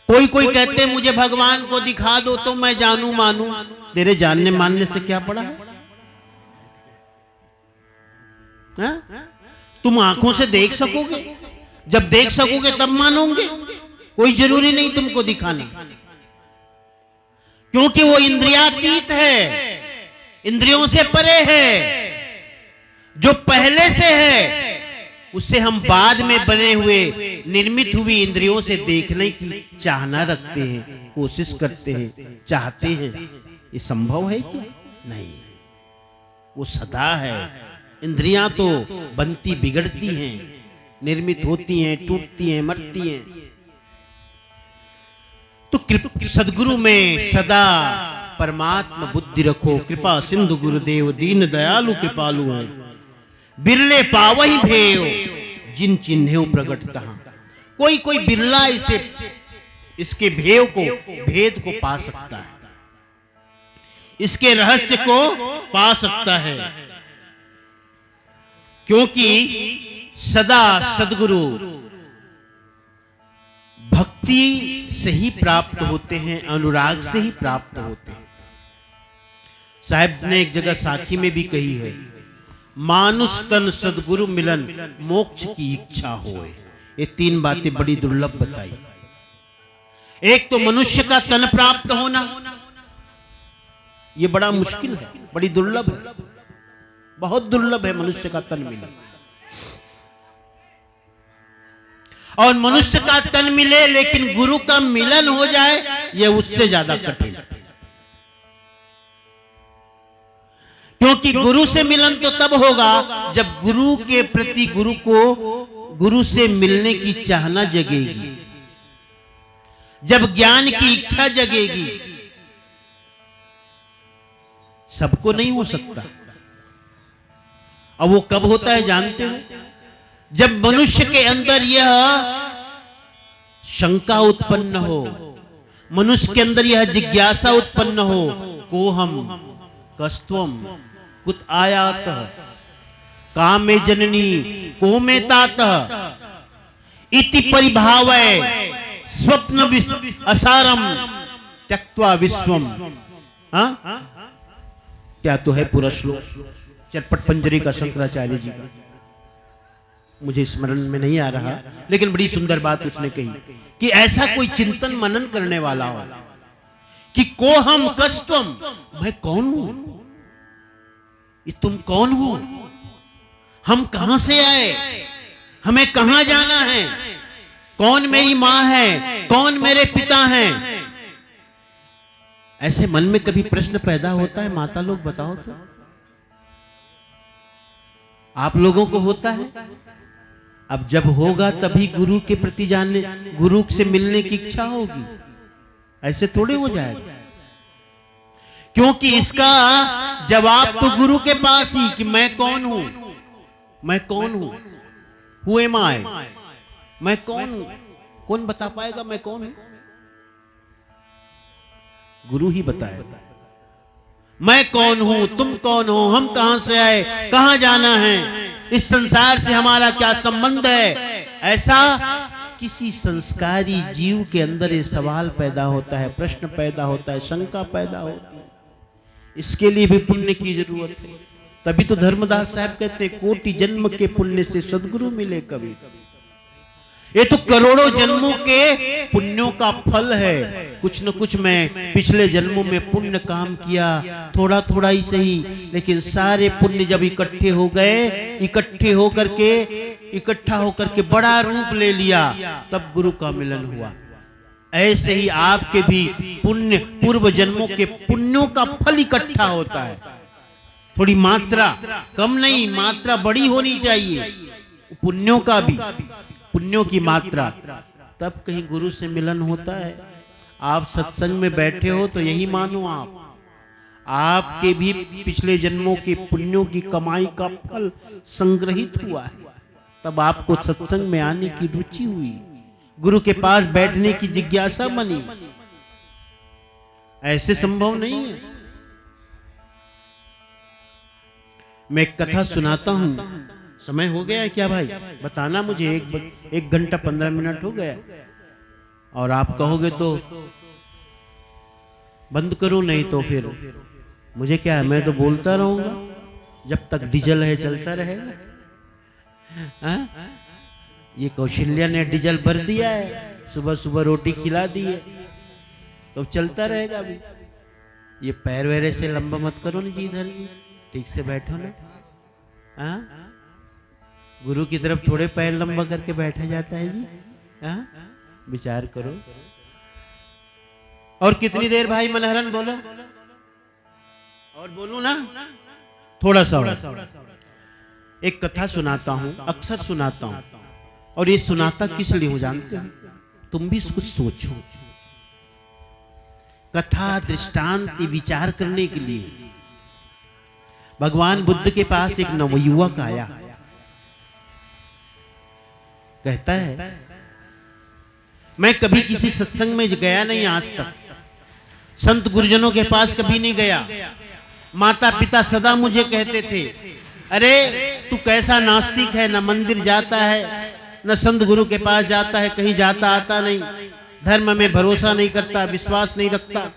कोई कोई कहते हैं मुझे भगवान को दिखा दो तो मैं जानू मानू। तेरे जानने मानने से क्या पड़ा है? तुम आंखों से देख सकोगे, जब देख सकोगे तब मानोगे। कोई जरूरी नहीं तुमको दिखाना, क्योंकि वो इंद्रियातीत है, इंद्रियों से परे है। जो पहले से है उससे हम बाद में बने हुए, निर्मित हुई इंद्रियों से देखने की चाहना रखते हैं, कोशिश करते हैं, चाहते हैं। ये संभव है क्या? नहीं। वो सदा है। इंद्रियां तो बनती बिगड़ती हैं, निर्मित होती हैं, टूटती हैं, मरती हैं। तो सदगुरु में सदा परमात्मा बुद्धि रखो। कृपा सिंधु गुरुदेव दीन दयालु कृपालु है। बिरले पावही भेव जिन चिन्हेव प्रगट तहां। कोई कोई बिरला इसे इसके भेव को, भेद को पा सकता है, इसके रहस्य को पा सकता है, क्योंकि सदा सदगुरु भक्ति से ही प्राप्त होते हैं, अनुराग से ही प्राप्त होते हैं। साहब ने एक जगह साखी में भी कही है, मानुष तन सदगुरु मिलन मोक्ष की इच्छा होए। ये तीन बातें बड़ी दुर्लभ बताई। एक तो मनुष्य का तन प्राप्त होना, ये बड़ा मुश्किल है, बड़ी दुर्लभ है, बहुत दुर्लभ है मनुष्य का तन मिले। और मनुष्य का तन मिले लेकिन गुरु का मिलन हो जाए, यह उससे ज्यादा कठिन। क्योंकि गुरु से मिलन तो तब होगा जब गुरु के प्रति गुरु से मिलने की चाहना जगेगी, जब ज्ञान की इच्छा जगेगी। सबको नहीं हो सकता। अब वो कब होता है जानते हो? जब मनुष्य के अंदर यह शंका उत्पन्न हो, मनुष्य के अंदर यह जिज्ञासा उत्पन्न हो, कोहम कस्त्वम कुत आयात कामे जननी को में तात इति परिभावय स्वप्न असारम त्यक्त्वा विश्वम। हाँ, क्या तो है पूरा श्लोक, चरपट पंजरी का शंकराचार्य जी का, मुझे स्मरण में नहीं आ रहा, लेकिन बड़ी सुंदर बात उसने कही कि ऐसा कोई चिंतन मनन करने वाला हो कि को हम कस्तम, मैं कौन हूं, ये तुम कौन हो, हम कहां से आए, हमें कहां जाना है, कौन मेरी मां है, कौन मेरे पिता हैं। ऐसे मन में कभी प्रश्न पैदा होता है? माता लोग बताओ तो, आप लोगों को होता है? अब जब होगा तभी गुरु के प्रति जानने, गुरु से मिलने की इच्छा होगी, ऐसे थोड़े हो जाएगा। क्योंकि इसका जवाब तो गुरु के पास ही कि मैं कौन हूं, मैं कौन हूं, हु एम आई, मैं कौन हूं, कौन बता पाएगा मैं कौन हूं? गुरु ही बताएगा। मैं कौन हूं, तुम कौन हो, हम कहां से आए, कहां जाना है, इस संसार से हमारा क्या संबंध है। ऐसा किसी संस्कारी जीव के अंदर ये सवाल पैदा होता है, प्रश्न पैदा होता है, शंका पैदा होती है। इसके लिए भी पुण्य की जरूरत है। तभी तो धर्मदास साहब कहते हैं, कोटि जन्म के पुण्य से सदगुरु मिले कभी। ये तो करोड़ों जन्मों के पुण्यों का फल है। कुछ न कुछ मैं पिछले जन्मों में पुण्य काम किया, थोड़ा थोड़ा ही सही, लेकिन सारे पुण्य जब इकट्ठे हो गए, इकट्ठा होकर के बड़ा रूप ले लिया, तब गुरु का मिलन हुआ। ऐसे ही आपके भी पुण्य, पूर्व जन्मों के पुण्यों का फल इकट्ठा होता है। थोड़ी मात्रा कम नहीं, मात्रा बड़ी होनी चाहिए पुण्यों का भी, पुण्यों की मात्रा, तब कहीं गुरु से मिलन होता है। आप सत्संग में बैठे हो तो यही मानो आपके भी पिछले जन्मों के पुण्यों की कमाई का फल संग्रहित हुआ है। तब आपको सत्संग में आने की रुचि हुई, गुरु के पास बैठने की जिज्ञासा बनी। ऐसे संभव नहीं है। मैं एक कथा सुनाता हूं। समय हो गया है क्या भाई? बताना मुझे। 1 घंटा 15 मिनट हो गया, और आप कहोगे तो बंद करूं, नहीं तो फिर मुझे क्या है, मैं तो बोलता रहूंगा जब तक डीजल है, चलता रहेगा। ये कौशल्या ने डीजल भर दिया है, सुबह सुबह रोटी खिला दी है, तो चलता रहेगा अभी। ये पैर वैरे से लंबा मत करो ना जी, इधर ठीक से बैठो ना। गुरु की तरफ थोड़े पैर लंबा करके बैठा जाता है जी। विचार करो। और कितनी देर भाई मनहरन बोलो, और बोलू ना, थोड़ा सा एक कथा सुनाता हूं, अक्सर सुनाता हूं, और ये सुनाता किस लिए हो जानते हो? तुम भी कुछ सोचो। कथा दृष्टांत विचार करने के लिए। भगवान बुद्ध के पास एक नवयुवक आया, कहता है मैं कभी किसी सत्संग में गया नहीं, आज तक संत गुरुजनों के पास कभी नहीं गया। माता पिता सदा मुझे कहते थे, अरे तू कैसा नास्तिक है, न मंदिर जाता है, न संत गुरु के पास जाता है, कहीं जाता आता नहीं, धर्म में भरोसा नहीं करता, विश्वास नहीं रखता,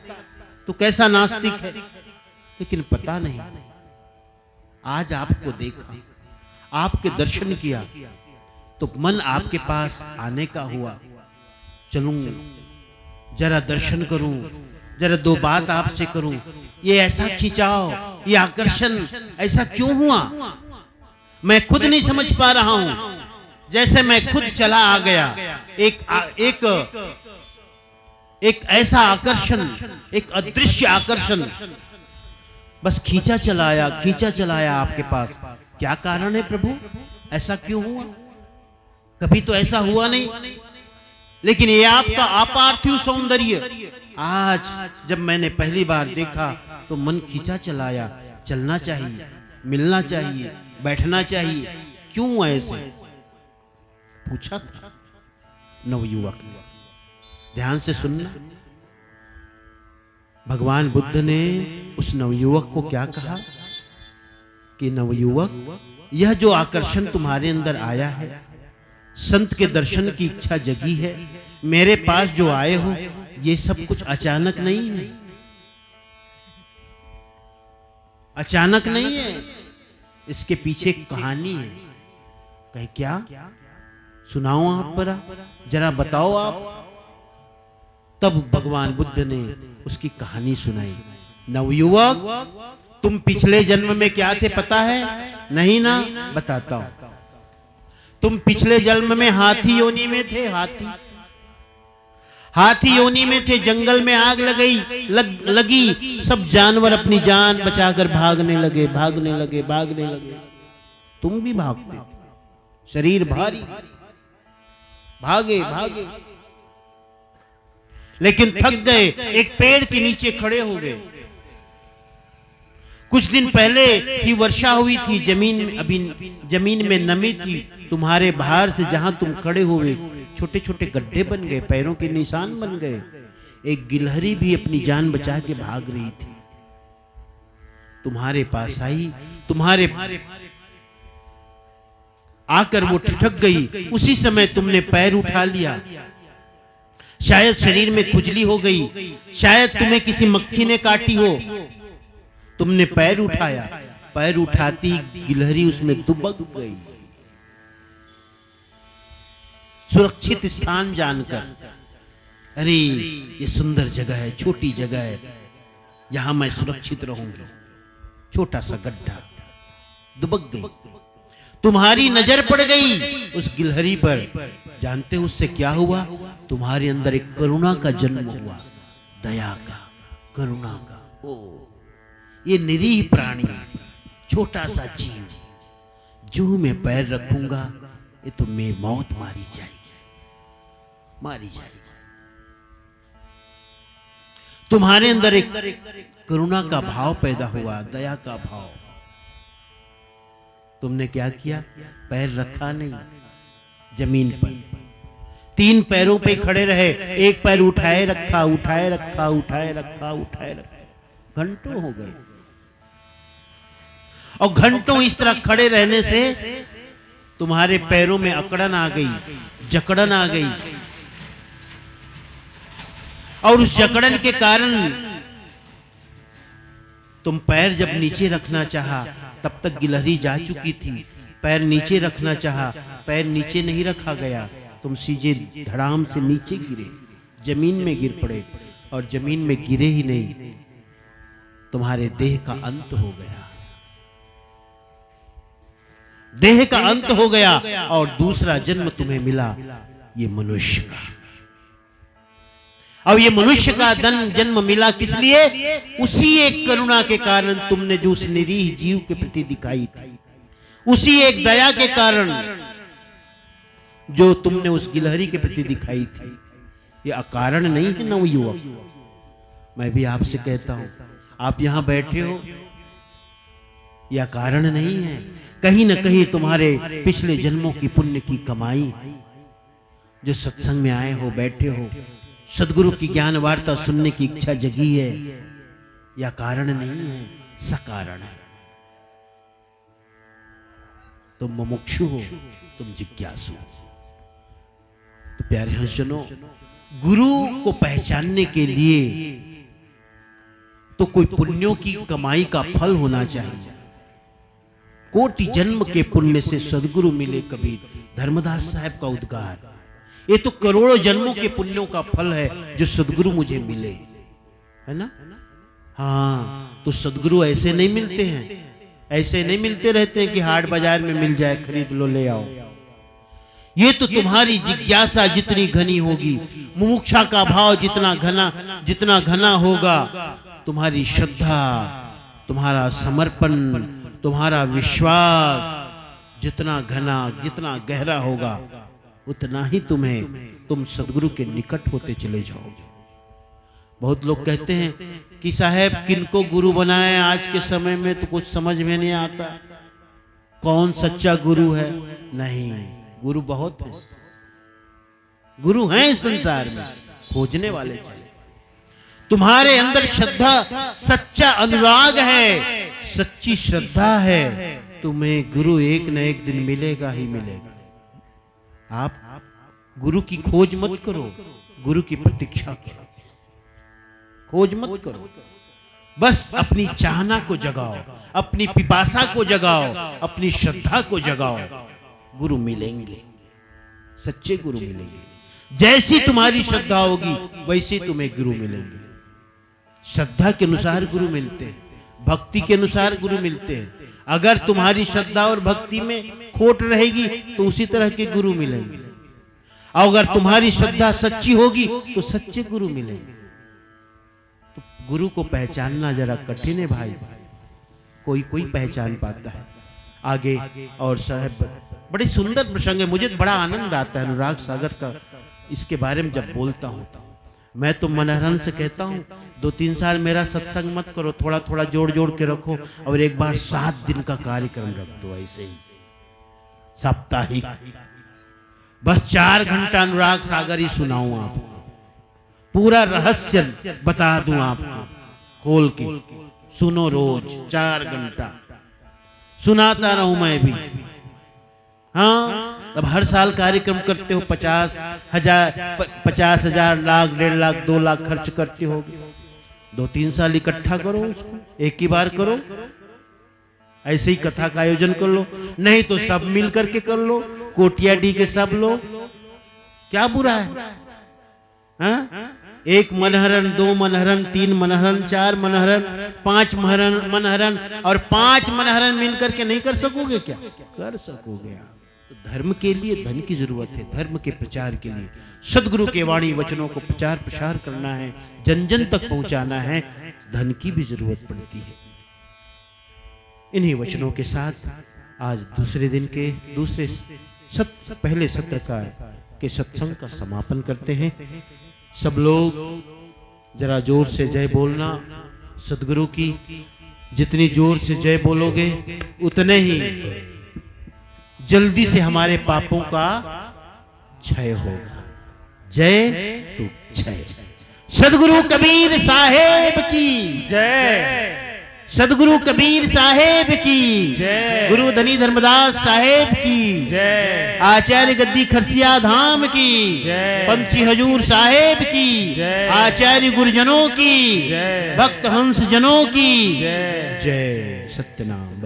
तू कैसा नास्तिक है। लेकिन पता नहीं, आज आपको देखा, आपके दर्शन किया, तो मन आपके पास आने का हुआ, चलूं जरा दर्शन करूं, जरा दो बात आपसे करूं। ये ऐसा खिंचाव, ये आकर्षण ऐसा क्यों हुआ, मैं खुद नहीं समझ पा रहा हूं। जैसे मैं खुद चला आ गया, एक ऐसा आकर्षण, एक अदृश्य आकर्षण, बस खींचा चलाया आपके पास। क्या कारण है प्रभु, ऐसा क्यों हुआ? कभी तो ऐसा हुआ नहीं। लेकिन ये आपका अपार्थिव सौंदर्य आज जब मैंने पहली बार देखा तो मन खींचा चलाया। चलना चाहिए, मिलना चाहिए, बैठना चाहिए, क्यों ऐसे पूछा था नवयुवक ने। ध्यान से सुनना, भगवान बुद्ध ने उस नवयुवक को क्या कहा कि नवयुवक, यह जो आकर्षण तुम्हारे अंदर आया है, संत के दर्शन की इच्छा जगी है, मेरे पास जो आए हो, ये सब कुछ अचानक नहीं है, अचानक नहीं है, इसके पीछे एक कहानी है। कहे क्या? सुनाओ आप जरा बताओ आप। तब भगवान बुद्ध ने उसकी कहानी सुनाई। नवयुवक, तुम पिछले जन्म में क्या थे पता है? नहीं ना? बताता हूं। तुम पिछले जन्म में हाथी योनि में थे। हाथी योनि में थे, जंगल में आग लगी, सब जानवर अपनी जान बचाकर भागने लगे। तुम भी भागते थे, शरीर भारी, भागे, लेकिन थक गए, एक पेड़ के नीचे खड़े हो गए। कुछ दिन पहले ही वर्षा हुई थी, जमीन में नमी थी। तुम्हारे बाहर से जहां तुम खड़े हुए, छोटे छोटे गड्ढे बन गए, पैरों के निशान बन गए। एक गिलहरी भी अपनी जान बचा के भाग रही थी, तुम्हारे पास आई, आकर वो ठिठक गई। उसी समय तुमने पैर उठा लिया। शायद शरीर में खुजली हो गई, शायद तुम्हें किसी मक्खी ने काटी हो। तुमने पैर उठाया, पैर उठाती गिलहरी उसमें दुबक गई। सुरक्षित स्थान जानकर, अरे ये सुंदर जगह है, छोटी जगह है, यहां मैं सुरक्षित रहूंगी। छोटा सा गड्ढा, दुबक गई। तुम्हारी नजर पड़ गई उस गिलहरी पर। जानते हो उससे क्या हुआ? तुम्हारे अंदर एक करुणा का जन्म हुआ, दया का, करुणा का। ओ, ये निरीह प्राणी, छोटा सा जीव, जो मैं पैर रखूंगा ये तो मैं मौत मारी जाएगी। तुम्हारे अंदर एक करुणा का भाव पैदा हुआ, दया का भाव। तुमने क्या किया? पैर रखा नहीं जमीन पर, 3 पैरों पे खड़े रहे। एक पैर उठाए रखा, घंटों हो गए। और घंटों इस तरह खड़े रहने से तुम्हारे पैरों में अकड़न आ गई, जकड़न आ गई। और उस जकड़न के कारण तुम पैर जब नीचे रखना चाहा, तब तक गिलहरी जा चुकी थी। पैर नीचे रखना चाहा, पैर नीचे नहीं रखा गया। तुम सीधे धड़ाम से नीचे गिरे, जमीन में गिर पड़े। और जमीन में गिरे ही नहीं, तुम्हारे देह का अंत हो गया। देह का अंत हो गया और दूसरा जन्म तुम्हें मिला, ये मनुष्य का। अब ये मनुष्य का जन्म मिला किस लिए? उसी एक करुणा के कारण तुमने जो उस निरीह जीव के प्रति दिखाई थी, उसी एक दया के कारण जो तुमने उस गिलहरी के प्रति दिखाई थी। ये अकारण नहीं है नव युवक। मैं भी आपसे कहता हूं, आप यहां बैठे हो, यह कारण नहीं है। कहीं न कहीं तुम्हारे पिछले जन्मों की पुण्य की कमाई है। जो सत्संग में आए हो, बैठे हो, सदगुरु की ज्ञान वार्ता सुनने की इच्छा जगी है, यह कारण नहीं है, सकारण है। तुम मुमुक्षु हो, तुम जिज्ञासु हो। तो प्यारे हंसजनों, गुरु को पहचानने के लिए तो कोई पुण्यों की कमाई का फल होना चाहिए। कोटि जन्म के पुण्य से सदगुरु मिले कबीर, धर्मदास साहब का उद्गार। ये तो करोड़ों जन्मों के पुण्यों का फल है जो सदगुरु मुझे मिले, है ना? हाँ, तो सदगुरु ऐसे नहीं मिलते हैं, ऐसे नहीं मिलते रहते हैं कि हाट बाजार में मिल जाए, खरीद लो, ले आओ। ये तो तुम्हारी जिज्ञासा जितनी घनी होगी, मुमुक्षा का भाव जितना घना होगा, तुम्हारी श्रद्धा, तुम्हारा समर्पण, तुम्हारा विश्वास जितना घना, जितना गहरा होगा, उतना ही तुम सदगुरु के निकट होते चले जाओगे। बहुत लोग कहते हैं कि साहब किनको गुरु बनाए आज के समय में, तो कुछ समझ में नहीं आता, कौन सच्चा गुरु है। नहीं, गुरु बहुत है, गुरु हैं इस संसार में, खोजने वाले चले। तुम्हारे अंदर श्रद्धा, सच्चा अनुराग है, सच्ची श्रद्धा है, तुम्हें गुरु एक न एक दिन मिलेगा ही मिलेगा। आप गुरु की खोज मत करो, गुरु की प्रतीक्षा करो। खोज मत करो, बस अपनी चाहना को जगाओ, अपनी पिपासा को जगाओ, अपनी श्रद्धा को जगाओ। गुरु मिलेंगे, सच्चे गुरु मिलेंगे। जैसी तुम्हारी श्रद्धा होगी वैसे तुम्हें गुरु मिलेंगे। श्रद्धा के अनुसार गुरु मिलते हैं, भक्ति के अनुसार गुरु मिलते हैं। अगर तुम्हारी श्रद्धा और भक्ति में खोट रहेगी तो उसी तरह के गुरु मिलेंगे। अगर तुम्हारी श्रद्धा सच्ची होगी तो सच्चे गुरु मिलेंगे। तो गुरु को पहचानना जरा कठिन है भाई, कोई कोई पहचान पाता है। आगे और साहब बड़े सुंदर प्रसंग है, मुझे बड़ा आनंद आता है अनुराग सागर का इसके बारे में जब बोलता हूं। मैं तो मनहरन से कहता हूं 2-3 साल मेरा सत्संग मत करो, थोड़ा थोड़ा जोड़ जोड़ के रखो, और एक बार 7 दिन का कार्यक्रम रख दो, ऐसे ही साप्ताहिक, बस 4 घंटा अनुराग सागर ही सुनाऊं आपको, पूरा रहस्य बता दूं आपको, खोल के सुनो, रोज 4 घंटा सुनाता रहूं मैं भी। हाँ, अब हर साल कार्यक्रम करते हो, 50,000, 50,000, लाख, 1.5 लाख, 2 लाख खर्च करते हो। 2-3 साल इकट्ठा करो उसको, एक ही बार करो, ऐसे ही कथा का आयोजन कर लो, नहीं तो सब मिल करके कर लो, कोटियाडी के सब लोग, क्या बुरा है? हाँ? 1 मनहरन, 2 मनहरन, 3 मनहरन, 4 मनहरन, 5 मनहरन और 5 मनहरन मिल करके नहीं कर सकोगे क्या? कर सकोगे आप। तो धर्म के लिए धन की जरूरत है, धर्म के प्रचार के लिए सदगुरु के वाणी वचनों को प्रचार प्रसार करना है, जन जन तक पहुंचाना है, धन की भी जरूरत पड़ती है। इन्हीं वचनों के साथ आज दूसरे दिन के पहले सत्र के सत्संग का समापन करते हैं। सब लोग जरा जोर से जय बोलना सदगुरु की। जितनी जोर से जय बोलोगे उतने ही जल्दी से हमारे पापों का क्षय होगा। जय तो क्षय। सदगुरु कबीर साहेब की जय। सदगुरु कबीर साहेब की जय। गुरु धनी धर्मदास साहेब की जय। आचार्य गद्दी खरसिया धाम की जय। पंछी हजूर साहेब की जय। आचार्य गुरुजनों की जय। भक्त हंस जनों की जय। जय सत्यनाम।